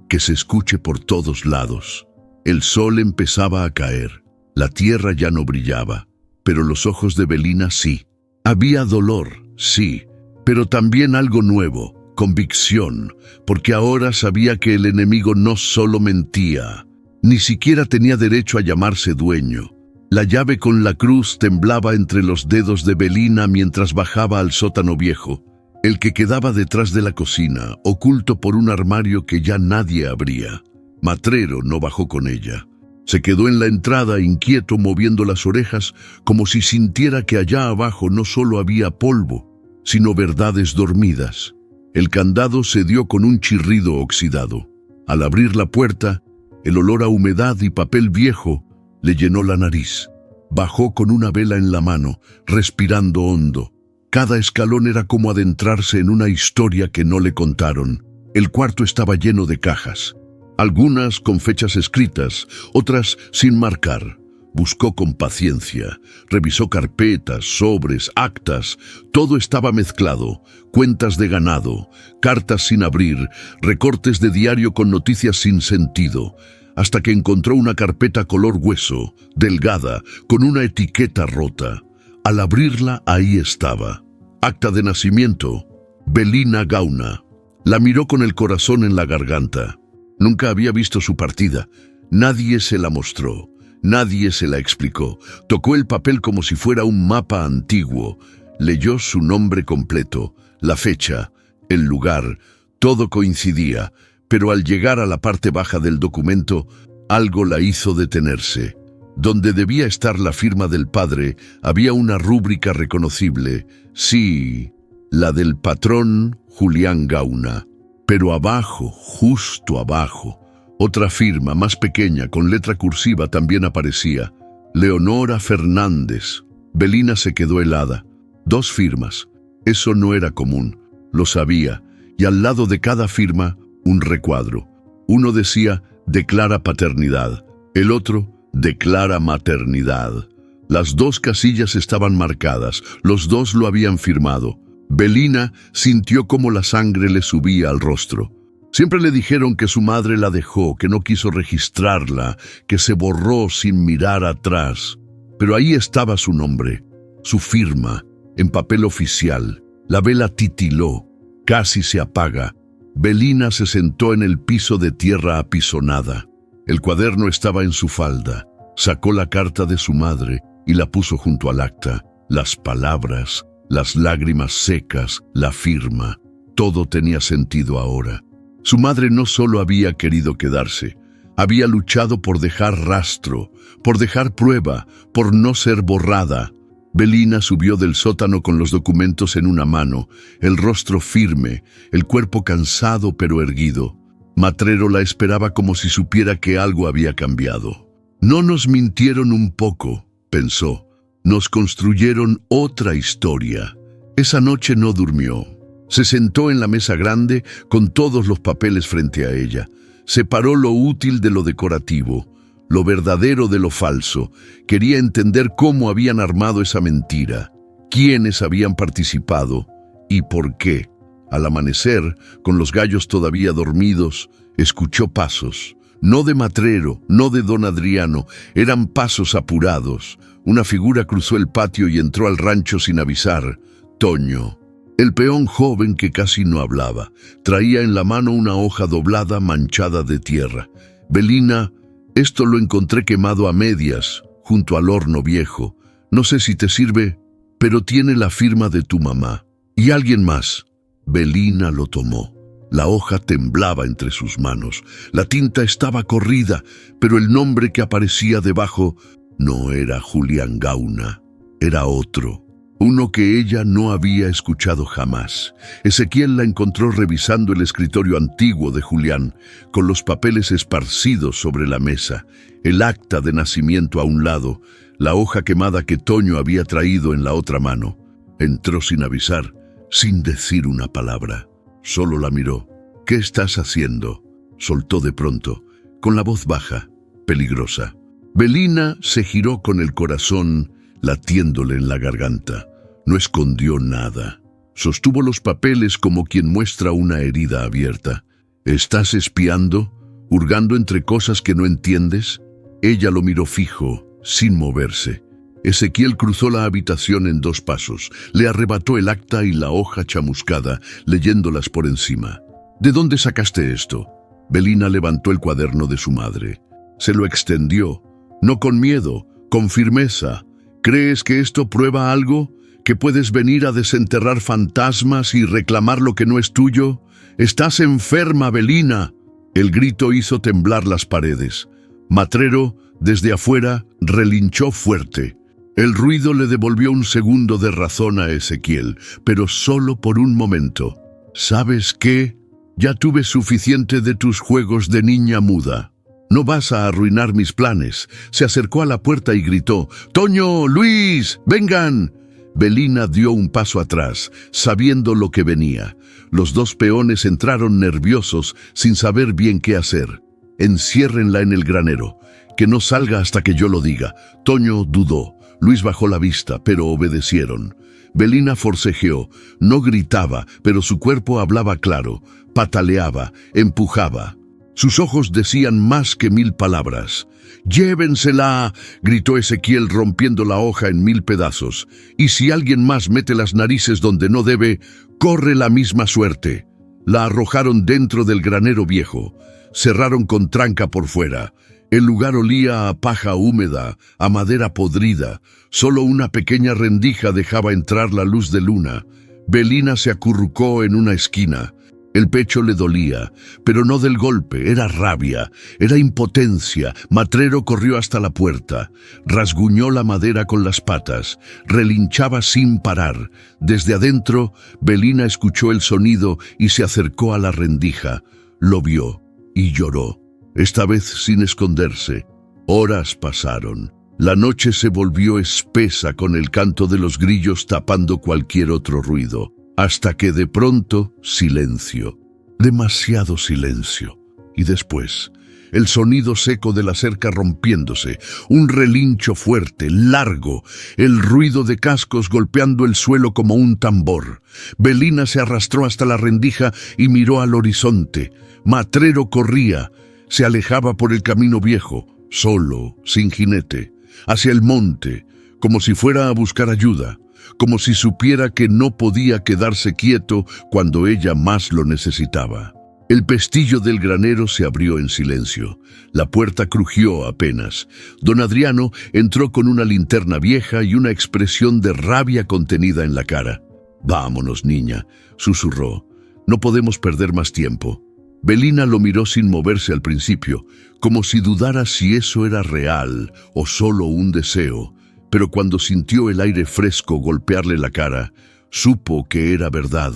que se escuche por todos lados. El sol empezaba a caer. La tierra ya no brillaba, pero los ojos de Belina sí. Había dolor, sí, pero también algo nuevo, convicción, porque ahora sabía que el enemigo no solo mentía, ni siquiera tenía derecho a llamarse dueño. La llave con la cruz temblaba entre los dedos de Belina mientras bajaba al sótano viejo, el que quedaba detrás de la cocina, oculto por un armario que ya nadie abría. Matrero no bajó con ella. Se quedó en la entrada inquieto, moviendo las orejas, como si sintiera que allá abajo no solo había polvo, sino verdades dormidas. El candado se dio con un chirrido oxidado. Al abrir la puerta, el olor a humedad y papel viejo le llenó la nariz. Bajó con una vela en la mano, respirando hondo. Cada escalón era como adentrarse en una historia que no le contaron. El cuarto estaba lleno de cajas. algunas con fechas escritas, otras sin marcar. Buscó con paciencia, revisó carpetas, sobres, actas, todo estaba mezclado, cuentas de ganado, cartas sin abrir, recortes de diario con noticias sin sentido, hasta que encontró una carpeta color hueso, delgada, con una etiqueta rota. Al abrirla, ahí estaba. Acta de nacimiento, Belina Gauna. La miró con el corazón en la garganta. Nunca había visto su partida. Nadie se la mostró. Nadie se la explicó. Tocó el papel como si fuera un mapa antiguo. Leyó su nombre completo, la fecha, el lugar. Todo coincidía, pero al llegar a la parte baja del documento, algo la hizo detenerse. Donde debía estar la firma del padre, había una rúbrica reconocible. Sí, la del patrón Julián Gauna. Pero abajo, justo abajo, otra firma más pequeña con letra cursiva también aparecía. Leonora Fernández. Belina se quedó helada. 2 firmas. Eso no era común. Lo sabía. Y al lado de cada firma, un recuadro. Uno decía, declara paternidad. El otro, declara maternidad. Las 2 casillas estaban marcadas. Los 2 lo habían firmado. Belina sintió cómo la sangre le subía al rostro. Siempre le dijeron que su madre la dejó, que no quiso registrarla, que se borró sin mirar atrás. Pero ahí estaba su nombre, su firma, en papel oficial. La vela titiló, casi se apaga. Belina se sentó en el piso de tierra apisonada. El cuaderno estaba en su falda. Sacó la carta de su madre y la puso junto al acta. Las palabras, las lágrimas secas, la firma. Todo tenía sentido ahora. Su madre no solo había querido quedarse, había luchado por dejar rastro, por dejar prueba, por no ser borrada. Belina subió del sótano con los documentos en una mano, el rostro firme, el cuerpo cansado pero erguido. Matrero la esperaba como si supiera que algo había cambiado. No nos mintieron un poco, pensó. Nos construyeron otra historia. Esa noche no durmió. Se sentó en la mesa grande con todos los papeles frente a ella. Separó lo útil de lo decorativo, lo verdadero de lo falso. Quería entender cómo habían armado esa mentira, quiénes habían participado y por qué. Al amanecer, con los gallos todavía dormidos, escuchó pasos. No de Matrero, no de don Adriano, eran pasos apurados. Una figura cruzó el patio y entró al rancho sin avisar. Toño. El peón joven que casi no hablaba, traía en la mano una hoja doblada manchada de tierra. Belina, esto lo encontré quemado a medias, junto al horno viejo. No sé si te sirve, pero tiene la firma de tu mamá. Y alguien más. Belina lo tomó. La hoja temblaba entre sus manos. La tinta estaba corrida, pero el nombre que aparecía debajo no era Julián Gauna, era otro. Uno que ella no había escuchado jamás. Ezequiel la encontró revisando el escritorio antiguo de Julián, con los papeles esparcidos sobre la mesa, el acta de nacimiento a un lado, la hoja quemada que Toño había traído en la otra mano. Entró sin avisar, sin decir una palabra. Solo la miró. ¿Qué estás haciendo?, soltó de pronto, con la voz baja, peligrosa. Belina se giró con el corazón latiéndole en la garganta. No escondió nada. Sostuvo los papeles como quien muestra una herida abierta. ¿Estás espiando? ¿Hurgando entre cosas que no entiendes? Ella lo miró fijo, sin moverse. Ezequiel cruzó la habitación en 2 pasos. Le arrebató el acta y la hoja chamuscada, leyéndolas por encima. ¿De dónde sacaste esto? Belina levantó el cuaderno de su madre. Se lo extendió, no con miedo, con firmeza. ¿Crees que esto prueba algo? ¿Que puedes venir a desenterrar fantasmas y reclamar lo que no es tuyo? ¡Estás enferma, Belina! El grito hizo temblar las paredes. Matrero, desde afuera, relinchó fuerte. El ruido le devolvió un segundo de razón a Ezequiel, pero solo por un momento. ¿Sabes qué? Ya tuve suficiente de tus juegos de niña muda. No vas a arruinar mis planes. Se acercó a la puerta y gritó, «¡Toño! ¡Luis! ¡Vengan!». Belina dio un paso atrás, sabiendo lo que venía. Los 2 peones entraron nerviosos, sin saber bien qué hacer. Enciérrenla en el granero. Que no salga hasta que yo lo diga. Toño dudó. Luis bajó la vista, pero obedecieron. Belina forcejeó. No gritaba, pero su cuerpo hablaba claro. Pataleaba, empujaba. Sus ojos decían más que 1000 palabras. «¡Llévensela!», gritó Ezequiel rompiendo la hoja en 1000 pedazos. «Y si alguien más mete las narices donde no debe, corre la misma suerte». La arrojaron dentro del granero viejo. Cerraron con tranca por fuera. El lugar olía a paja húmeda, a madera podrida. Solo una pequeña rendija dejaba entrar la luz de luna. Belina se acurrucó en una esquina. El pecho le dolía, pero no del golpe, era rabia, era impotencia. Matrero corrió hasta la puerta, rasguñó la madera con las patas, relinchaba sin parar. Desde adentro, Belina escuchó el sonido y se acercó a la rendija. Lo vio y lloró, esta vez sin esconderse. Horas pasaron. La noche se volvió espesa con el canto de los grillos tapando cualquier otro ruido. Hasta que de pronto, silencio. Demasiado silencio. Y después, el sonido seco de la cerca rompiéndose, un relincho fuerte, largo, el ruido de cascos golpeando el suelo como un tambor. Belina se arrastró hasta la rendija y miró al horizonte. Matrero corría, se alejaba por el camino viejo, solo, sin jinete, hacia el monte, como si fuera a buscar ayuda. Como si supiera que no podía quedarse quieto cuando ella más lo necesitaba. El pestillo del granero se abrió en silencio. La puerta crujió apenas. Don Adriano entró con una linterna vieja y una expresión de rabia contenida en la cara. «Vámonos, niña», susurró. «No podemos perder más tiempo». Belina lo miró sin moverse al principio, como si dudara si eso era real o solo un deseo. Pero cuando sintió el aire fresco golpearle la cara, supo que era verdad.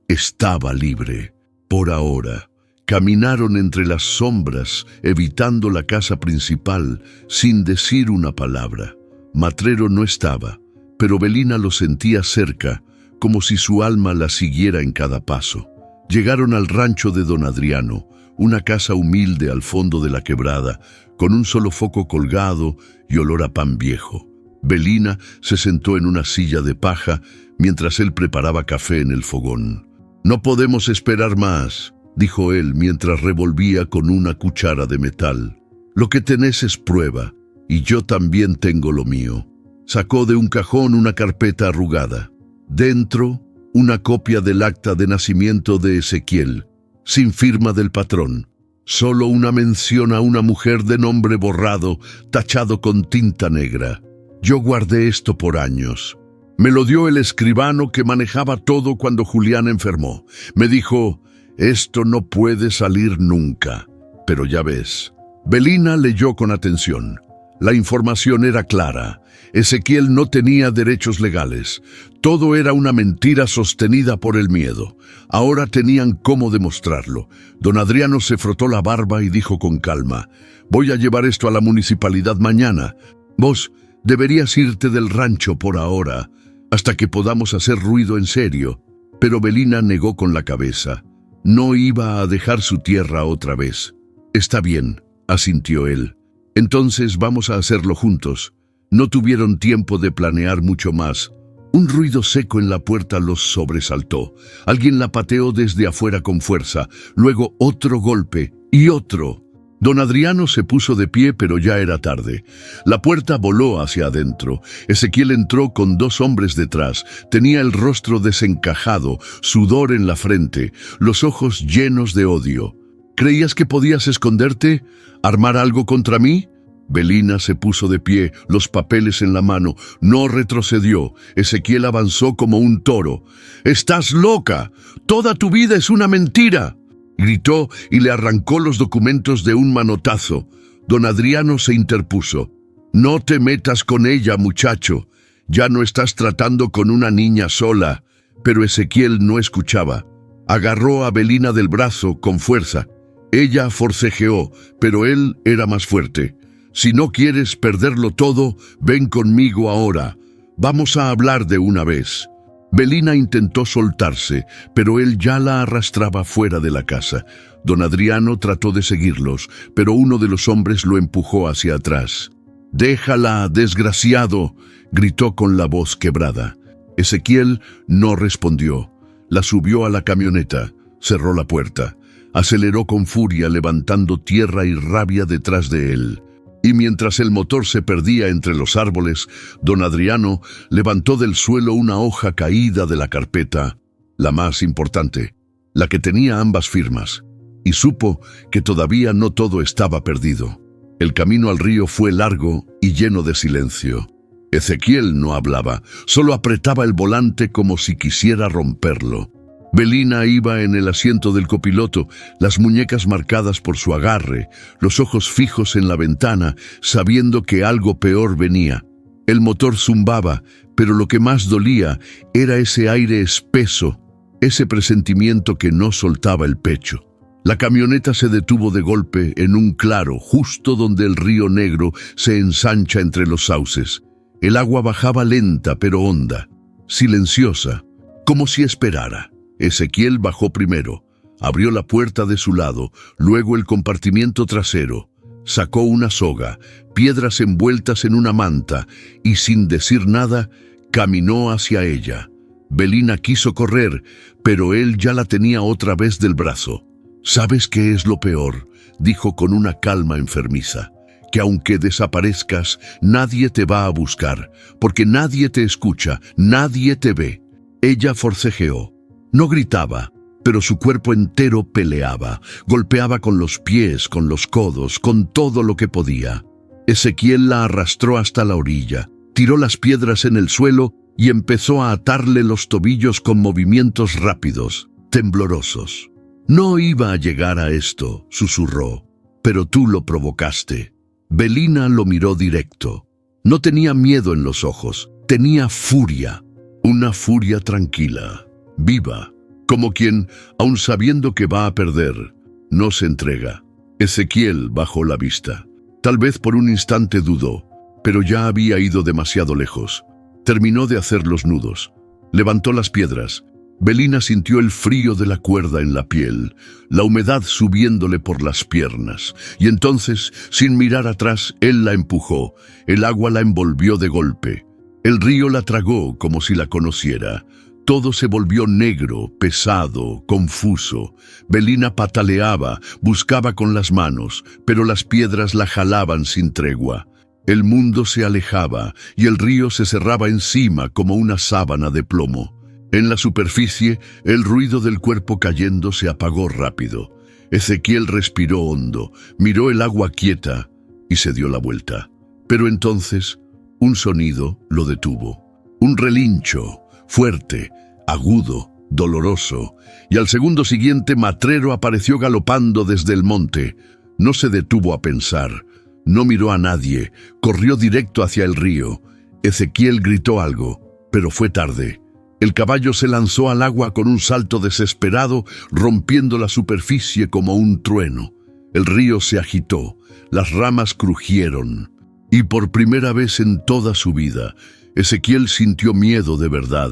Estaba libre. Por ahora. Caminaron entre las sombras, evitando la casa principal, sin decir una palabra. Matrero no estaba, pero Belina lo sentía cerca, como si su alma la siguiera en cada paso. Llegaron al rancho de don Adriano, una casa humilde al fondo de la quebrada, con un solo foco colgado y olor a pan viejo. Belina se sentó en una silla de paja mientras él preparaba café en el fogón. «No podemos esperar más», dijo él mientras revolvía con una cuchara de metal. «Lo que tenés es prueba, y yo también tengo lo mío». Sacó de un cajón una carpeta arrugada. Dentro, una copia del acta de nacimiento de Ezequiel, sin firma del patrón. Solo una mención a una mujer de nombre borrado, tachado con tinta negra. «Yo guardé esto por años. Me lo dio el escribano que manejaba todo cuando Julián enfermó. Me dijo, esto no puede salir nunca. Pero ya ves». Belina leyó con atención. La información era clara. Ezequiel no tenía derechos legales. Todo era una mentira sostenida por el miedo. Ahora tenían cómo demostrarlo. Don Adriano se frotó la barba y dijo con calma, «Voy a llevar esto a la municipalidad mañana. Vos deberías irte del rancho por ahora, hasta que podamos hacer ruido en serio». Pero Belina negó con la cabeza. No iba a dejar su tierra otra vez. «Está bien», asintió él. «Entonces vamos a hacerlo juntos». No tuvieron tiempo de planear mucho más. Un ruido seco en la puerta los sobresaltó. Alguien la pateó desde afuera con fuerza. Luego otro golpe y otro. Don Adriano se puso de pie, pero ya era tarde. La puerta voló hacia adentro. Ezequiel entró con 2 hombres detrás. Tenía el rostro desencajado, sudor en la frente, los ojos llenos de odio. «¿Creías que podías esconderte? ¿Armar algo contra mí?». Belina se puso de pie, los papeles en la mano. No retrocedió. Ezequiel avanzó como un toro. «¡Estás loca! ¡Toda tu vida es una mentira!», gritó y le arrancó los documentos de un manotazo. Don Adriano se interpuso. «No te metas con ella, muchacho. Ya no estás tratando con una niña sola». Pero Ezequiel no escuchaba. Agarró a Belina del brazo con fuerza. Ella forcejeó, pero él era más fuerte. «Si no quieres perderlo todo, ven conmigo ahora. Vamos a hablar de una vez». Belina intentó soltarse, pero él ya la arrastraba fuera de la casa. Don Adriano trató de seguirlos, pero uno de los hombres lo empujó hacia atrás. «¡Déjala, desgraciado!», gritó con la voz quebrada. Ezequiel no respondió. La subió a la camioneta, cerró la puerta, aceleró con furia levantando tierra y rabia detrás de él. Y mientras el motor se perdía entre los árboles, don Adriano levantó del suelo una hoja caída de la carpeta, la más importante, la que tenía ambas firmas, y supo que todavía no todo estaba perdido. El camino al río fue largo y lleno de silencio. Ezequiel no hablaba, solo apretaba el volante como si quisiera romperlo. Belina iba en el asiento del copiloto, las muñecas marcadas por su agarre, los ojos fijos en la ventana, sabiendo que algo peor venía. El motor zumbaba, pero lo que más dolía era ese aire espeso, ese presentimiento que no soltaba el pecho. La camioneta se detuvo de golpe en un claro, justo donde el río Negro se ensancha entre los sauces. El agua bajaba lenta pero honda, silenciosa, como si esperara. Ezequiel bajó primero, abrió la puerta de su lado, luego el compartimiento trasero, sacó una soga, piedras envueltas en una manta y sin decir nada, caminó hacia ella. Belina quiso correr, pero él ya la tenía otra vez del brazo. «¿Sabes qué es lo peor?», dijo con una calma enfermiza. «Que aunque desaparezcas, nadie te va a buscar, porque nadie te escucha, nadie te ve». Ella forcejeó. No gritaba, pero su cuerpo entero peleaba, golpeaba con los pies, con los codos, con todo lo que podía. Ezequiel la arrastró hasta la orilla, tiró las piedras en el suelo y empezó a atarle los tobillos con movimientos rápidos, temblorosos. «No iba a llegar a esto», susurró, «pero tú lo provocaste». Belina lo miró directo. No tenía miedo en los ojos, tenía furia, una furia tranquila, viva, como quien, aun sabiendo que va a perder, no se entrega. Ezequiel bajó la vista. Tal vez por un instante dudó, pero ya había ido demasiado lejos. Terminó de hacer los nudos. Levantó las piedras. Belina sintió el frío de la cuerda en la piel, la humedad subiéndole por las piernas, y entonces, sin mirar atrás, él la empujó. El agua la envolvió de golpe. El río la tragó como si la conociera. Todo se volvió negro, pesado, confuso. Belina pataleaba, buscaba con las manos, pero las piedras la jalaban sin tregua. El mundo se alejaba y el río se cerraba encima como una sábana de plomo. En la superficie, el ruido del cuerpo cayendo se apagó rápido. Ezequiel respiró hondo, miró el agua quieta y se dio la vuelta. Pero entonces, un sonido lo detuvo. Un relincho, fuerte, agudo, doloroso, y al segundo siguiente Matrero apareció galopando desde el monte. No se detuvo a pensar, no miró a nadie, corrió directo hacia el río. Ezequiel gritó algo, pero fue tarde. El caballo se lanzó al agua con un salto desesperado, rompiendo la superficie como un trueno. El río se agitó, las ramas crujieron, y por primera vez en toda su vida, Ezequiel sintió miedo de verdad.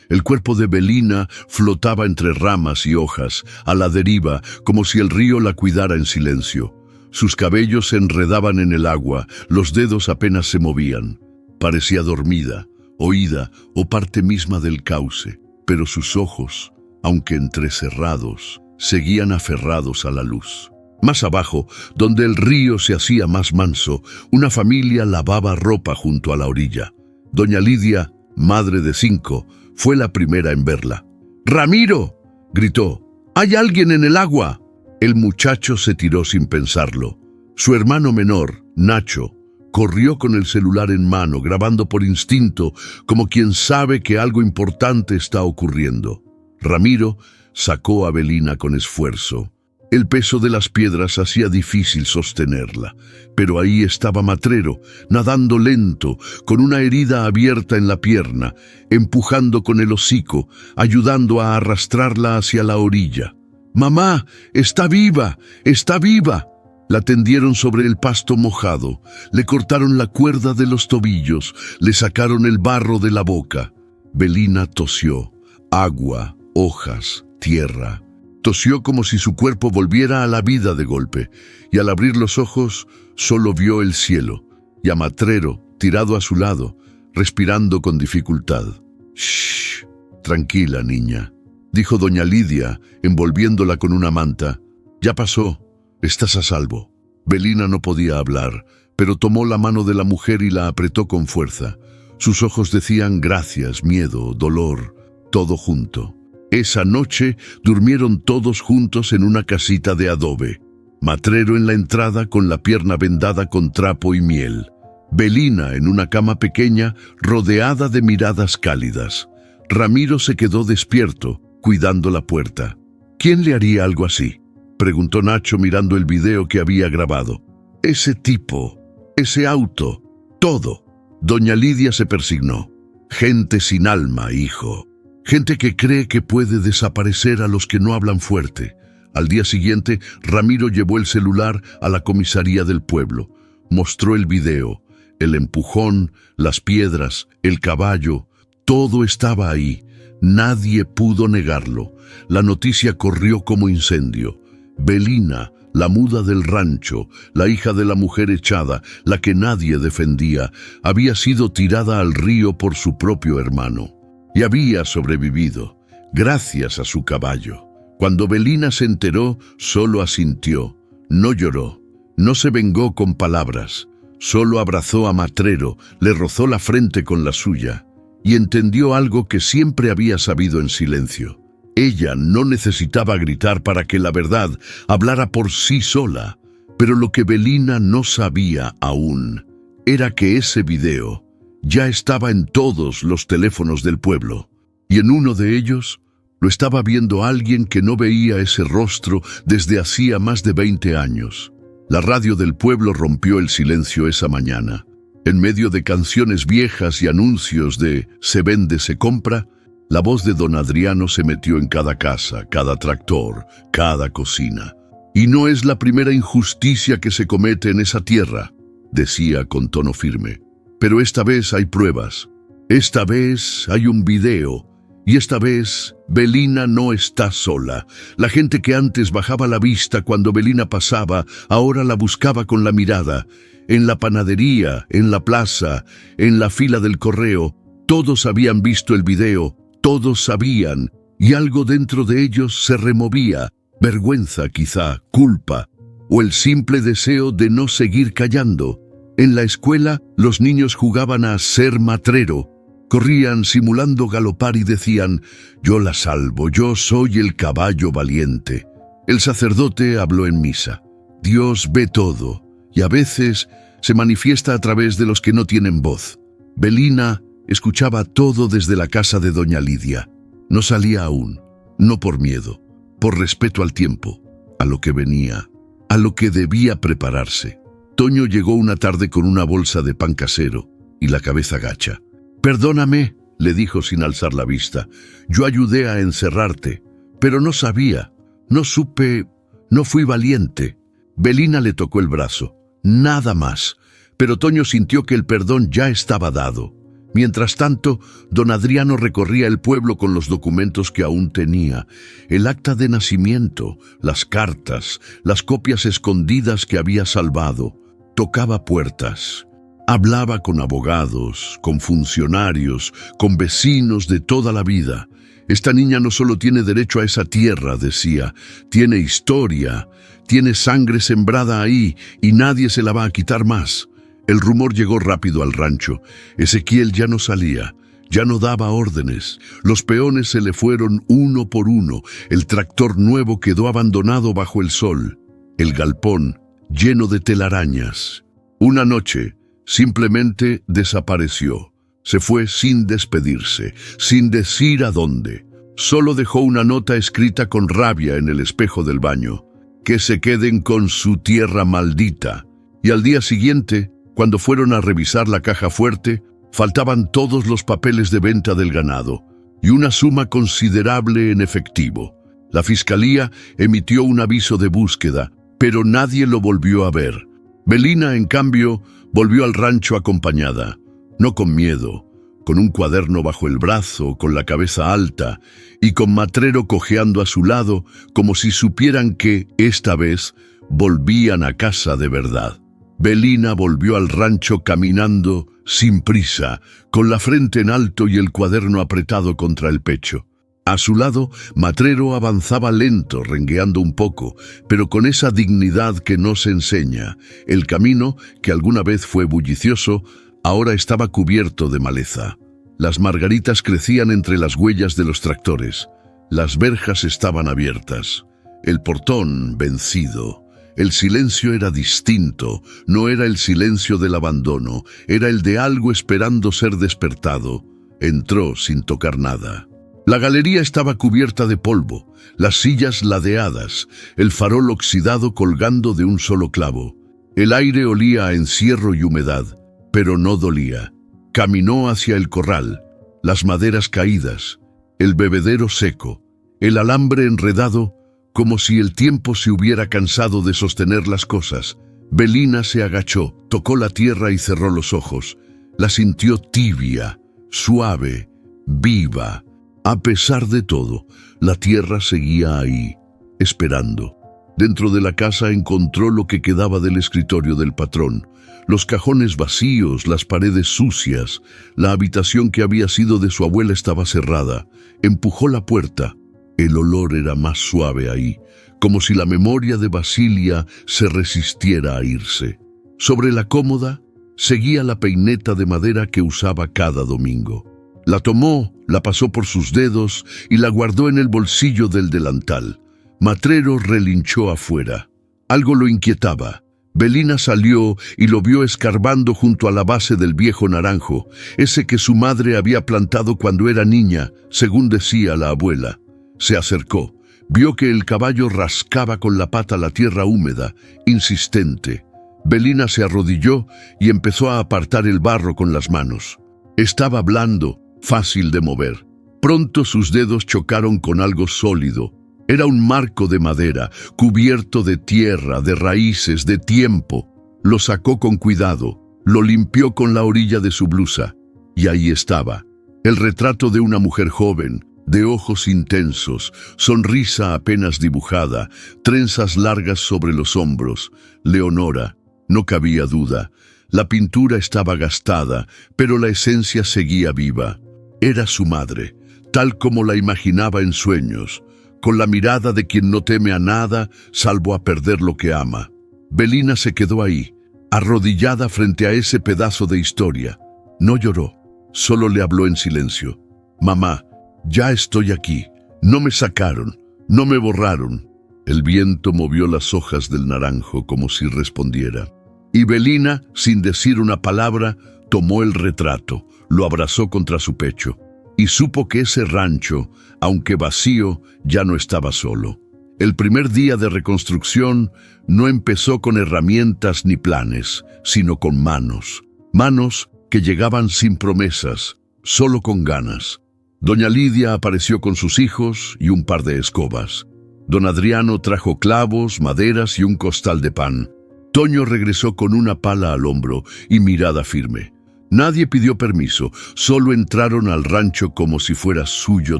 El cuerpo de Belina flotaba entre ramas y hojas, a la deriva, como si el río la cuidara en silencio. Sus cabellos se enredaban en el agua, los dedos apenas se movían. Parecía dormida, oída o parte misma del cauce, pero sus ojos, aunque entrecerrados, seguían aferrados a la luz. Más abajo, donde el río se hacía más manso, una familia lavaba ropa junto a la orilla. Doña Lidia, madre de 5, fue la primera en verla. «¡Ramiro!», gritó. «¡Hay alguien en el agua!». El muchacho se tiró sin pensarlo. Su hermano menor, Nacho, corrió con el celular en mano, grabando por instinto, como quien sabe que algo importante está ocurriendo. Ramiro sacó a Belina con esfuerzo. El peso de las piedras hacía difícil sostenerla, pero ahí estaba Matrero, nadando lento, con una herida abierta en la pierna, empujando con el hocico, ayudando a arrastrarla hacia la orilla. «¡Mamá! ¡Está viva! ¡Está viva!». La tendieron sobre el pasto mojado, le cortaron la cuerda de los tobillos, le sacaron el barro de la boca. Belina tosió. Agua, hojas, tierra. Tosió como si su cuerpo volviera a la vida de golpe, y al abrir los ojos solo vio el cielo, y a Matrero tirado a su lado, respirando con dificultad. «Shh, tranquila, niña», dijo doña Lidia, envolviéndola con una manta. «Ya pasó, estás a salvo». Belina no podía hablar, pero tomó la mano de la mujer y la apretó con fuerza. Sus ojos decían gracias, miedo, dolor, todo junto. Esa noche durmieron todos juntos en una casita de adobe. Matrero en la entrada con la pierna vendada con trapo y miel. Belina en una cama pequeña rodeada de miradas cálidas. Ramiro se quedó despierto, cuidando la puerta. ¿Quién le haría algo así?, preguntó Nacho mirando el video que había grabado. Ese tipo, ese auto, todo. Doña Lidia se persignó. Gente sin alma, hijo. Gente que cree que puede desaparecer a los que no hablan fuerte. Al día siguiente, Ramiro llevó el celular a la comisaría del pueblo. Mostró el video, el empujón, las piedras, el caballo. Todo estaba ahí. Nadie pudo negarlo. La noticia corrió como incendio. Belina, la muda del rancho, la hija de la mujer echada, la que nadie defendía, había sido tirada al río por su propio hermano. Y había sobrevivido, gracias a su caballo. Cuando Belina se enteró, solo asintió. No lloró, no se vengó con palabras. Solo abrazó a Matrero, le rozó la frente con la suya. Y entendió algo que siempre había sabido en silencio. Ella no necesitaba gritar para que la verdad hablara por sí sola. Pero lo que Belina no sabía aún era que ese video ya estaba en todos los teléfonos del pueblo, y en uno de ellos lo estaba viendo alguien que no veía ese rostro desde hacía más de 20 años. La radio del pueblo rompió el silencio esa mañana. En medio de canciones viejas y anuncios de «se vende, se compra», la voz de don Adriano se metió en cada casa, cada tractor, cada cocina. «Y no es la primera injusticia que se comete en esa tierra», decía con tono firme. «Pero esta vez hay pruebas. Esta vez hay un video. Y esta vez Belina no está sola. La gente que antes bajaba la vista cuando Belina pasaba, ahora la buscaba con la mirada. En la panadería, en la plaza, en la fila del correo, todos habían visto el video, todos sabían, y algo dentro de ellos se removía. Vergüenza quizá, culpa, o el simple deseo de no seguir callando. En la escuela, los niños jugaban a ser matrero. Corrían simulando galopar y decían, «Yo la salvo, yo soy el caballo valiente». El sacerdote habló en misa. Dios ve todo, y a veces se manifiesta a través de los que no tienen voz. Belina escuchaba todo desde la casa de doña Lidia. No salía aún, no por miedo, por respeto al tiempo, a lo que venía, a lo que debía prepararse. Toño llegó una tarde con una bolsa de pan casero y la cabeza gacha. «Perdóname», le dijo sin alzar la vista. «Yo ayudé a encerrarte, pero no sabía, no supe, no fui valiente». Belina le tocó el brazo. Nada más. Pero Toño sintió que el perdón ya estaba dado. Mientras tanto, don Adriano recorría el pueblo con los documentos que aún tenía, el acta de nacimiento, las cartas, las copias escondidas que había salvado. Tocaba puertas. Hablaba con abogados, con funcionarios, con vecinos de toda la vida. Esta niña no solo tiene derecho a esa tierra, decía, tiene historia, tiene sangre sembrada ahí y nadie se la va a quitar más. El rumor llegó rápido al rancho. Ezequiel ya no salía, ya no daba órdenes. Los peones se le fueron uno por uno. El tractor nuevo quedó abandonado bajo el sol. El galpón lleno de telarañas. Una noche, simplemente desapareció. Se fue sin despedirse, sin decir a dónde. Solo dejó una nota escrita con rabia en el espejo del baño. Que se queden con su tierra maldita. Y al día siguiente, cuando fueron a revisar la caja fuerte, faltaban todos los papeles de venta del ganado y una suma considerable en efectivo. La fiscalía emitió un aviso de búsqueda, pero nadie lo volvió a ver. Belina, en cambio, volvió al rancho acompañada, no con miedo, con un cuaderno bajo el brazo, con la cabeza alta, y con Matrero cojeando a su lado, como si supieran que, esta vez, volvían a casa de verdad. Belina volvió al rancho caminando, sin prisa, con la frente en alto y el cuaderno apretado contra el pecho. A su lado, Matrero avanzaba lento, rengueando un poco, pero con esa dignidad que no se enseña. El camino, que alguna vez fue bullicioso, ahora estaba cubierto de maleza. Las margaritas crecían entre las huellas de los tractores. Las verjas estaban abiertas. El portón, vencido. El silencio era distinto. No era el silencio del abandono, era el de algo esperando ser despertado. Entró sin tocar nada. La galería estaba cubierta de polvo, las sillas ladeadas, el farol oxidado colgando de un solo clavo. El aire olía a encierro y humedad, pero no dolía. Caminó hacia el corral, las maderas caídas, el bebedero seco, el alambre enredado, como si el tiempo se hubiera cansado de sostener las cosas. Belina se agachó, tocó la tierra y cerró los ojos. La sintió tibia, suave, viva. A pesar de todo, la tierra seguía ahí, esperando. Dentro de la casa encontró lo que quedaba del escritorio del patrón. Los cajones vacíos, las paredes sucias, la habitación que había sido de su abuela estaba cerrada. Empujó la puerta. El olor era más suave ahí, como si la memoria de Basilia se resistiera a irse. Sobre la cómoda seguía la peineta de madera que usaba cada domingo. La tomó, la pasó por sus dedos y la guardó en el bolsillo del delantal. Matrero relinchó afuera. Algo lo inquietaba. Belina salió y lo vio escarbando junto a la base del viejo naranjo, ese que su madre había plantado cuando era niña, según decía la abuela. Se acercó. Vio que el caballo rascaba con la pata la tierra húmeda, insistente. Belina se arrodilló y empezó a apartar el barro con las manos. Estaba blando, fácil de mover. Pronto sus dedos chocaron con algo sólido. Era un marco de madera, cubierto de tierra, de raíces, de tiempo. Lo sacó con cuidado, lo limpió con la orilla de su blusa. Y ahí estaba, el retrato de una mujer joven, de ojos intensos, sonrisa apenas dibujada, trenzas largas sobre los hombros. Leonora, no cabía duda. La pintura estaba gastada, pero la esencia seguía viva. Era su madre, tal como la imaginaba en sueños, con la mirada de quien no teme a nada, salvo a perder lo que ama. Belina se quedó ahí, arrodillada frente a ese pedazo de historia. No lloró, solo le habló en silencio. «Mamá, ya estoy aquí. No me sacaron, no me borraron». El viento movió las hojas del naranjo como si respondiera. Y Belina, sin decir una palabra, tomó el retrato, lo abrazó contra su pecho, y supo que ese rancho, aunque vacío, ya no estaba solo. El primer día de reconstrucción no empezó con herramientas ni planes, sino con manos. Manos que llegaban sin promesas, solo con ganas. Doña Lidia apareció con sus hijos y un par de escobas. Don Adriano trajo clavos, maderas y un costal de pan. Toño regresó con una pala al hombro y mirada firme. Nadie pidió permiso, solo entraron al rancho como si fuera suyo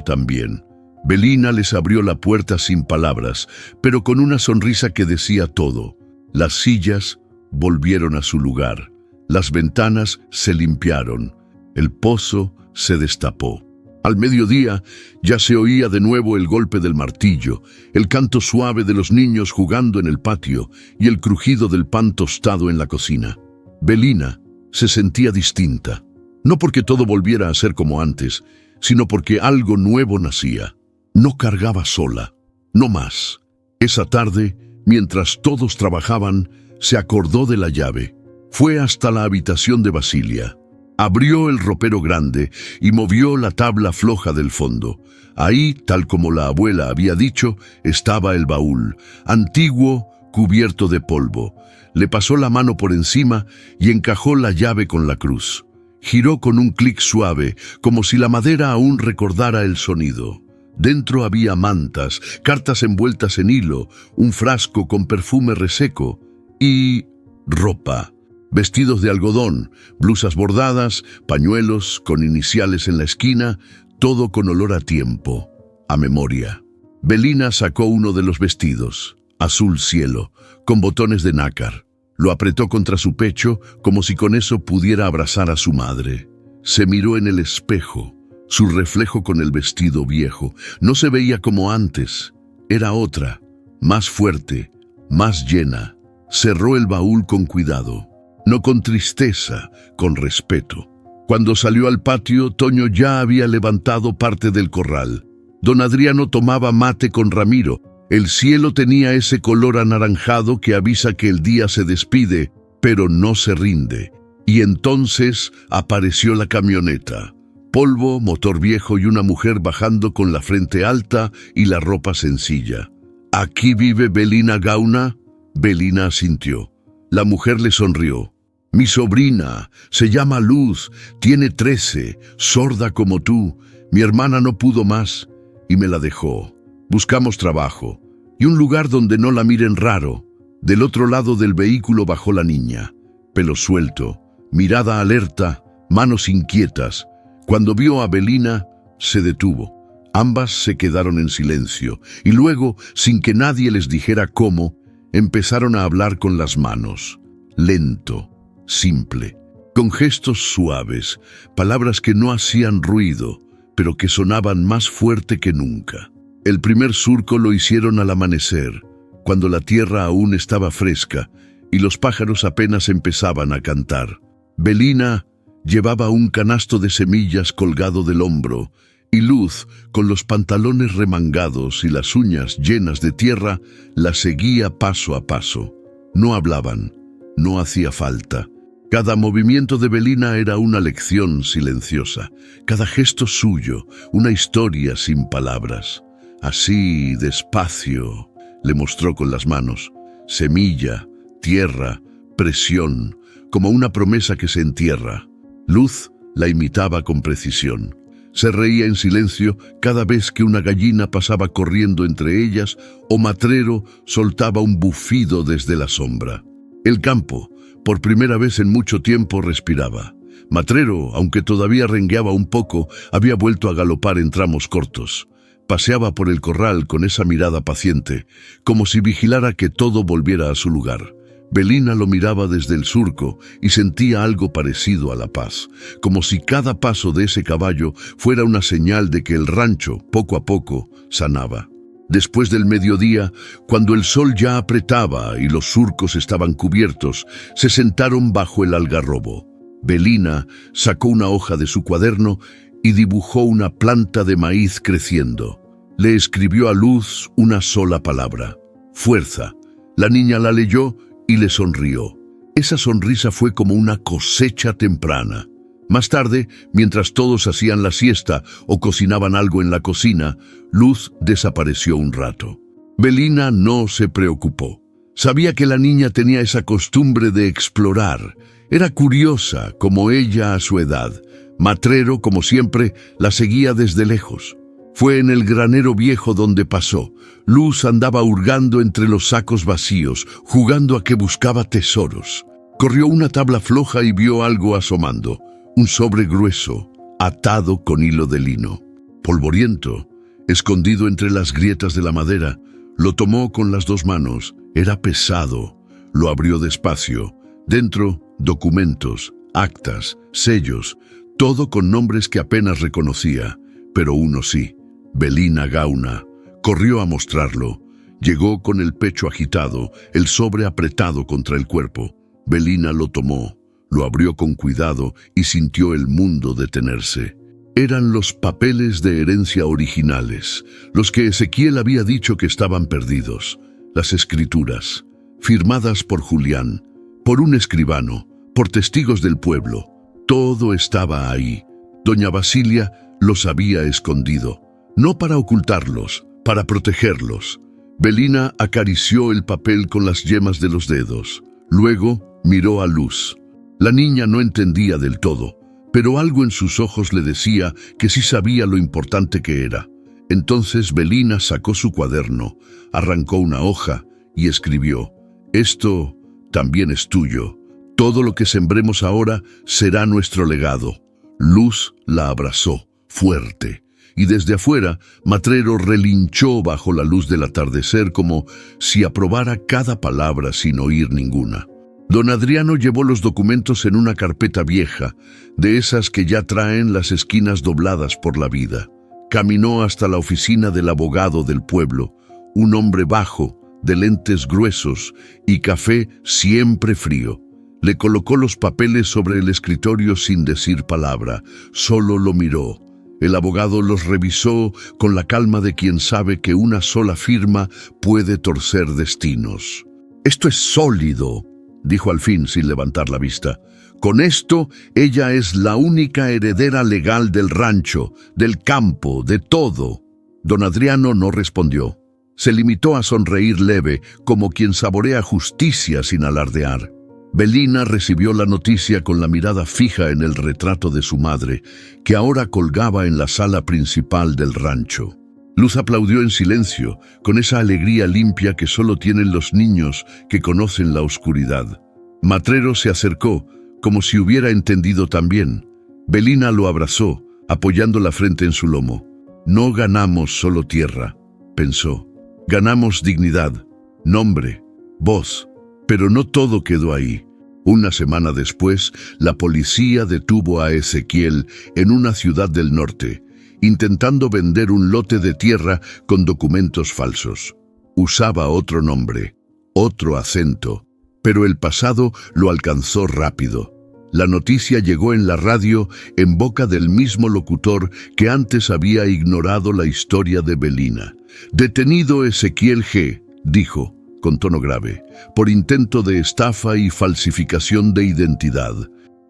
también. Belina les abrió la puerta sin palabras, pero con una sonrisa que decía todo. Las sillas volvieron a su lugar, las ventanas se limpiaron, el pozo se destapó. Al mediodía ya se oía de nuevo el golpe del martillo, el canto suave de los niños jugando en el patio y el crujido del pan tostado en la cocina. Belina se sentía distinta, no porque todo volviera a ser como antes, sino porque algo nuevo nacía. No cargaba sola, no más. Esa tarde, mientras todos trabajaban, se acordó de la llave. Fue hasta la habitación de Basilia. Abrió el ropero grande y movió la tabla floja del fondo. Ahí, tal como la abuela había dicho, estaba el baúl, antiguo, cubierto de polvo. Le pasó la mano por encima y encajó la llave con la cruz. Giró con un clic suave, como si la madera aún recordara el sonido. Dentro había mantas, cartas envueltas en hilo, un frasco con perfume reseco y ropa. Vestidos de algodón, blusas bordadas, pañuelos con iniciales en la esquina, todo con olor a tiempo, a memoria. Belina sacó uno de los vestidos, azul cielo, con botones de nácar. Lo apretó contra su pecho como si con eso pudiera abrazar a su madre. Se miró en el espejo, su reflejo con el vestido viejo. No se veía como antes, era otra, más fuerte, más llena. Cerró el baúl con cuidado, no con tristeza, con respeto. Cuando salió al patio, Toño ya había levantado parte del corral. Don Adriano tomaba mate con Ramiro. El cielo tenía ese color anaranjado que avisa que el día se despide, pero no se rinde. Y entonces apareció la camioneta. Polvo, motor viejo y una mujer bajando con la frente alta y la ropa sencilla. ¿Aquí vive Belina Gauna? Belina asintió. La mujer le sonrió. Mi sobrina, se llama Luz, tiene 13, sorda como tú. Mi hermana no pudo más y me la dejó. Buscamos trabajo y un lugar donde no la miren raro. Del otro lado del vehículo bajó la niña, pelo suelto, mirada alerta, manos inquietas. Cuando vio a Belina, se detuvo. Ambas se quedaron en silencio y luego, sin que nadie les dijera cómo, empezaron a hablar con las manos. Lento, simple, con gestos suaves, palabras que no hacían ruido, pero que sonaban más fuerte que nunca. El primer surco lo hicieron al amanecer, cuando la tierra aún estaba fresca y los pájaros apenas empezaban a cantar. Belina llevaba un canasto de semillas colgado del hombro y Luz, con los pantalones remangados y las uñas llenas de tierra, la seguía paso a paso. No hablaban, no hacía falta. Cada movimiento de Belina era una lección silenciosa, cada gesto suyo, una historia sin palabras. Así, despacio, le mostró con las manos, semilla, tierra, presión, como una promesa que se entierra. Luz la imitaba con precisión. Se reía en silencio cada vez que una gallina pasaba corriendo entre ellas o Matrero soltaba un bufido desde la sombra. El campo, por primera vez en mucho tiempo, respiraba. Matrero, aunque todavía rengueaba un poco, había vuelto a galopar en tramos cortos. Paseaba por el corral con esa mirada paciente, como si vigilara que todo volviera a su lugar. Belina lo miraba desde el surco y sentía algo parecido a la paz, como si cada paso de ese caballo fuera una señal de que el rancho, poco a poco, sanaba. Después del mediodía, cuando el sol ya apretaba y los surcos estaban cubiertos, se sentaron bajo el algarrobo. Belina sacó una hoja de su cuaderno y dibujó una planta de maíz creciendo. Le escribió a Luz una sola palabra: fuerza. La niña la leyó y le sonrió. Esa sonrisa fue como una cosecha temprana. Más tarde, mientras todos hacían la siesta o cocinaban algo en la cocina, Luz desapareció un rato. Belina no se preocupó. Sabía que la niña tenía esa costumbre de explorar. Era curiosa, como ella a su edad. Matrero, como siempre, la seguía desde lejos. Fue en el granero viejo donde pasó. Luz andaba hurgando entre los sacos vacíos, jugando a que buscaba tesoros. Corrió una tabla floja y vio algo asomando. Un sobre grueso, atado con hilo de lino. Polvoriento, escondido entre las grietas de la madera, lo tomó con las dos manos. Era pesado. Lo abrió despacio. Dentro, documentos, actas, sellos, todo con nombres que apenas reconocía, pero uno sí: Belina Gauna. Corrió a mostrarlo. Llegó con el pecho agitado, el sobre apretado contra el cuerpo. Belina lo tomó, lo abrió con cuidado y sintió el mundo detenerse. Eran los papeles de herencia originales, los que Ezequiel había dicho que estaban perdidos. Las escrituras, firmadas por Julián, por un escribano, por testigos del pueblo. Todo estaba ahí. Doña Basilia los había escondido, no para ocultarlos, para protegerlos. Belina acarició el papel con las yemas de los dedos. Luego miró a Luz. La niña no entendía del todo, pero algo en sus ojos le decía que sí sabía lo importante que era. Entonces Belina sacó su cuaderno, arrancó una hoja y escribió: esto también es tuyo. Todo lo que sembremos ahora será nuestro legado. Luz la abrazó, fuerte, y desde afuera, Matrero relinchó bajo la luz del atardecer como si aprobara cada palabra sin oír ninguna. Don Adriano llevó los documentos en una carpeta vieja, de esas que ya traen las esquinas dobladas por la vida. Caminó hasta la oficina del abogado del pueblo, un hombre bajo, de lentes gruesos y café siempre frío. Le colocó los papeles sobre el escritorio sin decir palabra, solo lo miró. El abogado los revisó con la calma de quien sabe que una sola firma puede torcer destinos. «Esto es sólido», dijo al fin sin levantar la vista. «Con esto, ella es la única heredera legal del rancho, del campo, de todo». Don Adriano no respondió. Se limitó a sonreír leve, como quien saborea justicia sin alardear. Belina recibió la noticia con la mirada fija en el retrato de su madre, que ahora colgaba en la sala principal del rancho. Luz aplaudió en silencio, con esa alegría limpia que solo tienen los niños que conocen la oscuridad. Matrero se acercó, como si hubiera entendido también. Belina lo abrazó, apoyando la frente en su lomo. «No ganamos solo tierra», pensó. «Ganamos dignidad, nombre, voz». Pero no todo quedó ahí. Una semana después, la policía detuvo a Ezequiel en una ciudad del norte, intentando vender un lote de tierra con documentos falsos. Usaba otro nombre, otro acento, pero el pasado lo alcanzó rápido. La noticia llegó en la radio en boca del mismo locutor que antes había ignorado la historia de Belina. «Detenido Ezequiel G», dijo, con tono grave, por intento de estafa y falsificación de identidad.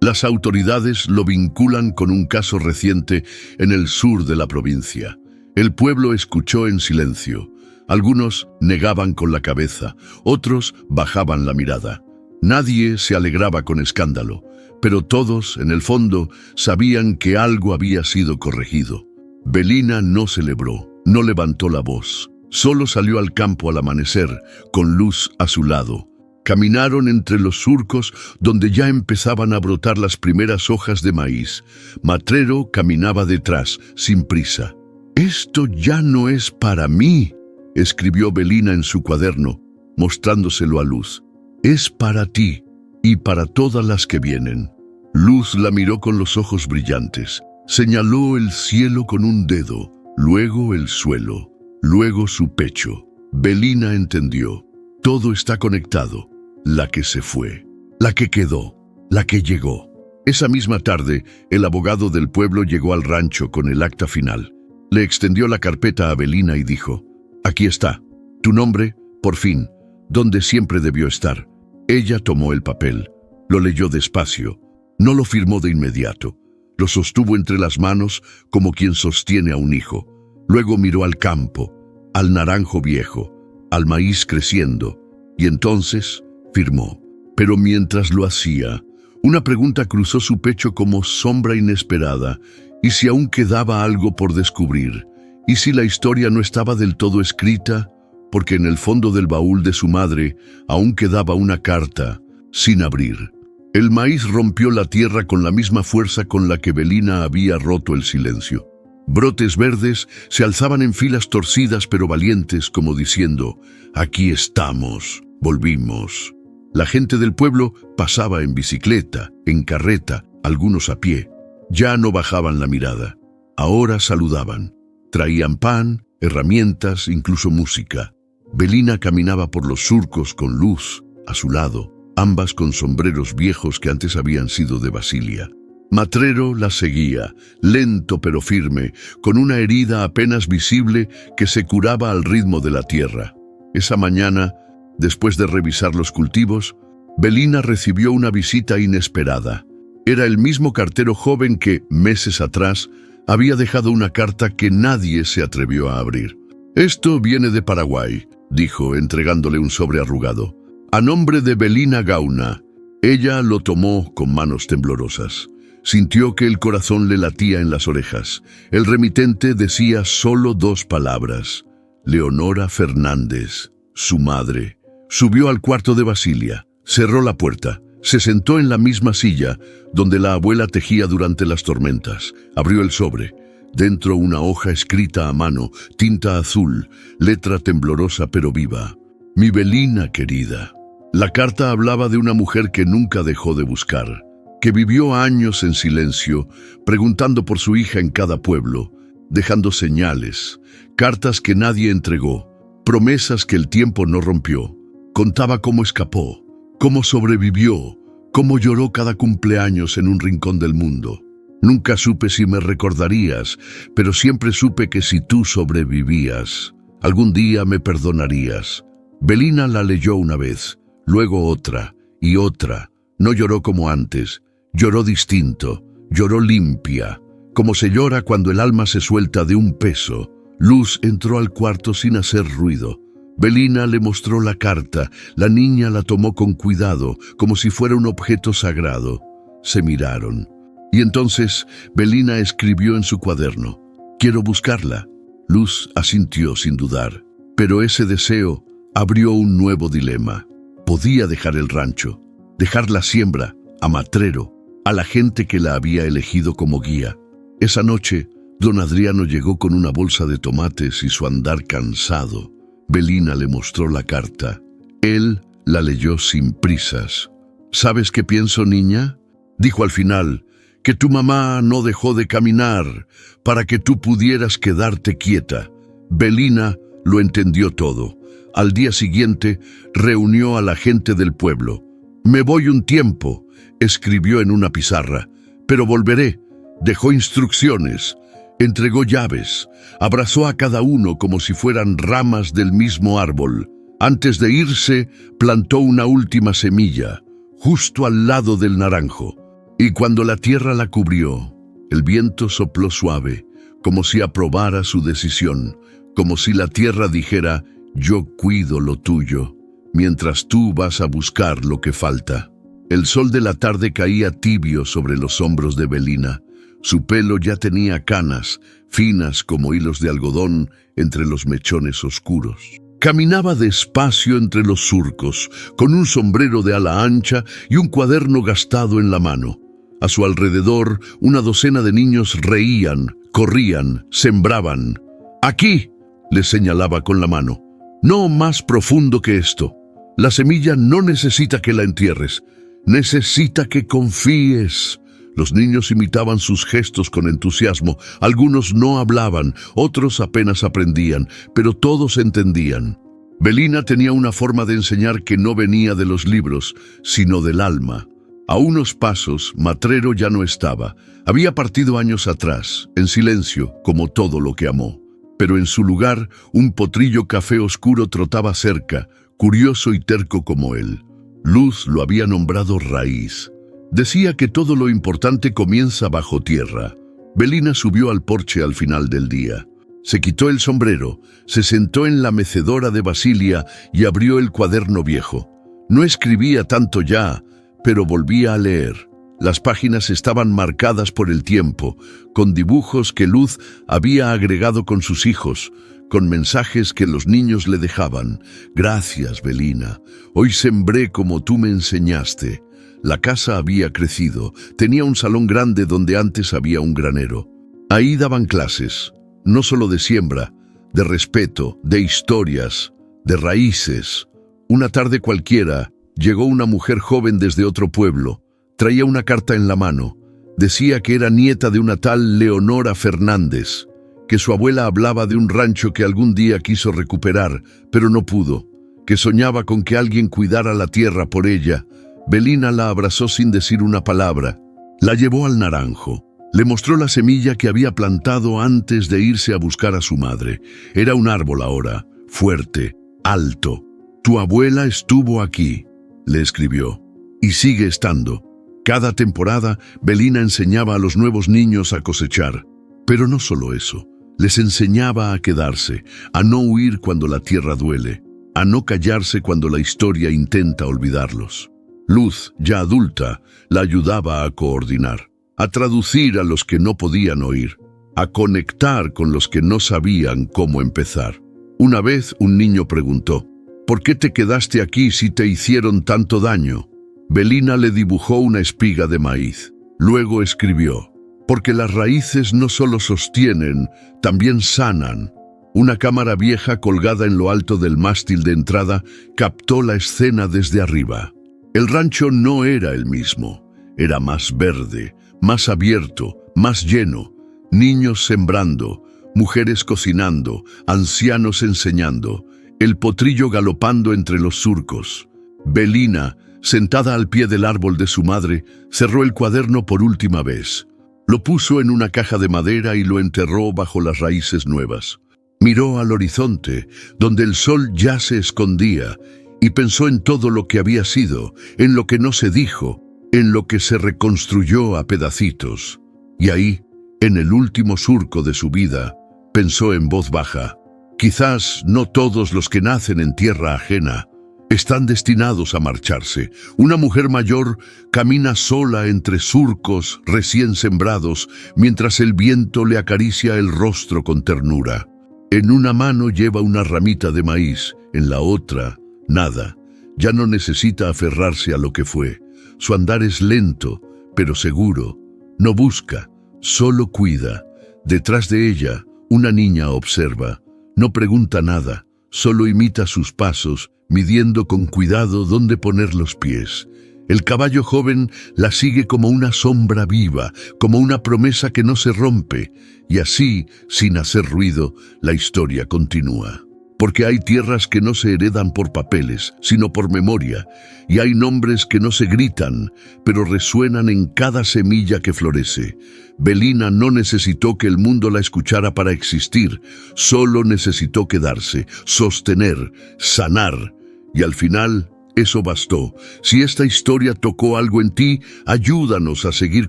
Las autoridades lo vinculan con un caso reciente en el sur de la provincia. El pueblo escuchó en silencio. Algunos negaban con la cabeza, otros bajaban la mirada. Nadie se alegraba con escándalo, pero todos, en el fondo, sabían que algo había sido corregido. Belina no celebró, no levantó la voz. Solo salió al campo al amanecer, con Luz a su lado. Caminaron entre los surcos donde ya empezaban a brotar las primeras hojas de maíz. Matrero caminaba detrás, sin prisa. «Esto ya no es para mí», escribió Belina en su cuaderno, mostrándoselo a Luz. «Es para ti y para todas las que vienen». Luz la miró con los ojos brillantes. Señaló el cielo con un dedo, luego el suelo. Luego su pecho. Belina entendió. Todo está conectado. La que se fue, la que quedó, la que llegó. Esa misma tarde, el abogado del pueblo llegó al rancho con el acta final. Le extendió la carpeta a Belina y dijo: «Aquí está. Tu nombre, por fin, donde siempre debió estar». Ella tomó el papel. Lo leyó despacio. No lo firmó de inmediato. Lo sostuvo entre las manos como quien sostiene a un hijo. Luego miró al campo, al naranjo viejo, al maíz creciendo, y entonces firmó. Pero mientras lo hacía, una pregunta cruzó su pecho como sombra inesperada. ¿Y si aún quedaba algo por descubrir? ¿Y si la historia no estaba del todo escrita? Porque en el fondo del baúl de su madre aún quedaba una carta, sin abrir. El maíz rompió la tierra con la misma fuerza con la que Belina había roto el silencio. Brotes verdes se alzaban en filas torcidas pero valientes, como diciendo: «Aquí estamos, volvimos». La gente del pueblo pasaba en bicicleta, en carreta, algunos a pie. Ya no bajaban la mirada. Ahora saludaban. Traían pan, herramientas, incluso música. Belina caminaba por los surcos con Luz a su lado, ambas con sombreros viejos que antes habían sido de Basilia. Matrero la seguía, lento pero firme, con una herida apenas visible que se curaba al ritmo de la tierra. Esa mañana, después de revisar los cultivos, Belina recibió una visita inesperada. Era el mismo cartero joven que, meses atrás, había dejado una carta que nadie se atrevió a abrir. «Esto viene de Paraguay», dijo, entregándole un sobre arrugado. «A nombre de Belina Gauna». Ella lo tomó con manos temblorosas. Sintió que el corazón le latía en las orejas. El remitente decía solo 2 palabras: Leonora Fernández, su madre. Subió al cuarto de Basilia, cerró la puerta, Se sentó en la misma silla donde la abuela tejía durante las tormentas. Abrió el sobre. Dentro una hoja escrita a mano, tinta azul, letra temblorosa pero viva. Mi Belina querida. La carta hablaba de una mujer que nunca dejó de buscar, que vivió años en silencio, preguntando por su hija en cada pueblo, dejando señales, cartas que nadie entregó, promesas que el tiempo no rompió. Contaba cómo escapó, cómo sobrevivió, cómo lloró cada cumpleaños en un rincón del mundo. Nunca supe si me recordarías, pero siempre supe que si tú sobrevivías, algún día me perdonarías. Belina la leyó una vez, luego otra y otra. No lloró como antes, lloró distinto, lloró limpia, como se llora cuando el alma se suelta de un peso. Luz entró al cuarto sin hacer ruido. Belina le mostró la carta. La niña la tomó con cuidado, como si fuera un objeto sagrado. Se miraron. Y entonces Belina escribió en su cuaderno: «Quiero buscarla». Luz asintió sin dudar. Pero ese deseo abrió un nuevo dilema. Podía dejar el rancho, dejar la siembra, a Matrero, a la gente que la había elegido como guía. Esa noche, don Adriano llegó con una bolsa de tomates y su andar cansado. Belina le mostró la carta. Él la leyó sin prisas. «¿Sabes qué pienso, niña?», dijo al final, «que tu mamá no dejó de caminar para que tú pudieras quedarte quieta». Belina lo entendió todo. Al día siguiente, reunió a la gente del pueblo. «Me voy un tiempo», escribió en una pizarra, «pero volveré». Dejó instrucciones, entregó llaves, abrazó a cada uno como si fueran ramas del mismo árbol. Antes de irse, plantó una última semilla, justo al lado del naranjo. Y cuando la tierra la cubrió, el viento sopló suave, como si aprobara su decisión, como si la tierra dijera: «Yo cuido lo tuyo, mientras tú vas a buscar lo que falta». El sol de la tarde caía tibio sobre los hombros de Belina. Su pelo ya tenía canas, finas como hilos de algodón entre los mechones oscuros. Caminaba despacio entre los surcos, con un sombrero de ala ancha y un cuaderno gastado en la mano. A su alrededor, una docena de niños reían, corrían, sembraban. «Aquí», les señalaba con la mano. «No más profundo que esto. La semilla no necesita que la entierres, necesita que confíes». Los niños imitaban sus gestos con entusiasmo. Algunos no hablaban, otros apenas aprendían, pero todos entendían. Belina tenía una forma de enseñar que no venía de los libros, sino del alma. A unos pasos, Matrero ya no estaba. Había partido años atrás, en silencio, como todo lo que amó. Pero en su lugar, un potrillo café oscuro trotaba cerca, curioso y terco como él. Luz lo había nombrado Raíz. Decía que todo lo importante comienza bajo tierra. Belina subió al porche al final del día. Se quitó el sombrero, se sentó en la mecedora de Basilia y abrió el cuaderno viejo. No escribía tanto ya, pero volvía a leer. Las páginas estaban marcadas por el tiempo, con dibujos que Luz había agregado con sus hijos, con mensajes que los niños le dejaban. «Gracias, Belina. Hoy sembré como tú me enseñaste». La casa había crecido, tenía un salón grande donde antes había un granero. Ahí daban clases, no solo de siembra, de respeto, de historias, de raíces. Una tarde cualquiera, llegó una mujer joven desde otro pueblo. Traía una carta en la mano. Decía que era nieta de una tal Leonora Fernández, que su abuela hablaba de un rancho que algún día quiso recuperar, pero no pudo, que soñaba con que alguien cuidara la tierra por ella. Belina la abrazó sin decir una palabra. La llevó al naranjo. Le mostró la semilla que había plantado antes de irse a buscar a su madre. Era un árbol ahora, fuerte, alto. «Tu abuela estuvo aquí», le escribió, «y sigue estando». Cada temporada, Belina enseñaba a los nuevos niños a cosechar. Pero no solo eso. Les enseñaba a quedarse, a no huir cuando la tierra duele, a no callarse cuando la historia intenta olvidarlos. Luz, ya adulta, la ayudaba a coordinar, a traducir a los que no podían oír, a conectar con los que no sabían cómo empezar. Una vez un niño preguntó: «¿Por qué te quedaste aquí si te hicieron tanto daño?». Belina le dibujó una espiga de maíz. Luego escribió: porque las raíces no solo sostienen, también sanan. Una cámara vieja colgada en lo alto del mástil de entrada captó la escena desde arriba. El rancho no era el mismo. Era más verde, más abierto, más lleno. Niños sembrando, mujeres cocinando, ancianos enseñando, el potrillo galopando entre los surcos. Belina, sentada al pie del árbol de su madre, cerró el cuaderno por última vez. Lo puso en una caja de madera y lo enterró bajo las raíces nuevas. Miró al horizonte, donde el sol ya se escondía, y pensó en todo lo que había sido, en lo que no se dijo, en lo que se reconstruyó a pedacitos. Y ahí, en el último surco de su vida, pensó en voz baja: quizás no todos los que nacen en tierra ajena están destinados a marcharse. Una mujer mayor camina sola entre surcos recién sembrados, mientras el viento le acaricia el rostro con ternura. En una mano lleva una ramita de maíz, en la otra, nada. Ya no necesita aferrarse a lo que fue. Su andar es lento, pero seguro. No busca, solo cuida. Detrás de ella, una niña observa. No pregunta nada, solo imita sus pasos, midiendo con cuidado dónde poner los pies. El caballo joven la sigue como una sombra viva, como una promesa que no se rompe, y así, sin hacer ruido, la historia continúa. Porque hay tierras que no se heredan por papeles, sino por memoria, y hay nombres que no se gritan, pero resuenan en cada semilla que florece. Belina no necesitó que el mundo la escuchara para existir, solo necesitó quedarse, sostener, sanar, y al final eso bastó. Si esta historia tocó algo en ti, ayúdanos a seguir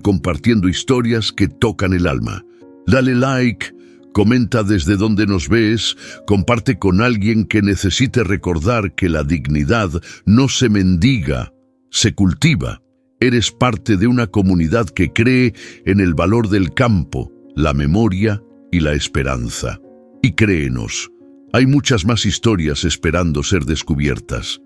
compartiendo historias que tocan el alma. Dale like, comenta desde donde nos ves, comparte con alguien que necesite recordar que la dignidad no se mendiga, se cultiva. Eres parte de una comunidad que cree en el valor del campo, la memoria y la esperanza. Y créenos, hay muchas más historias esperando ser descubiertas.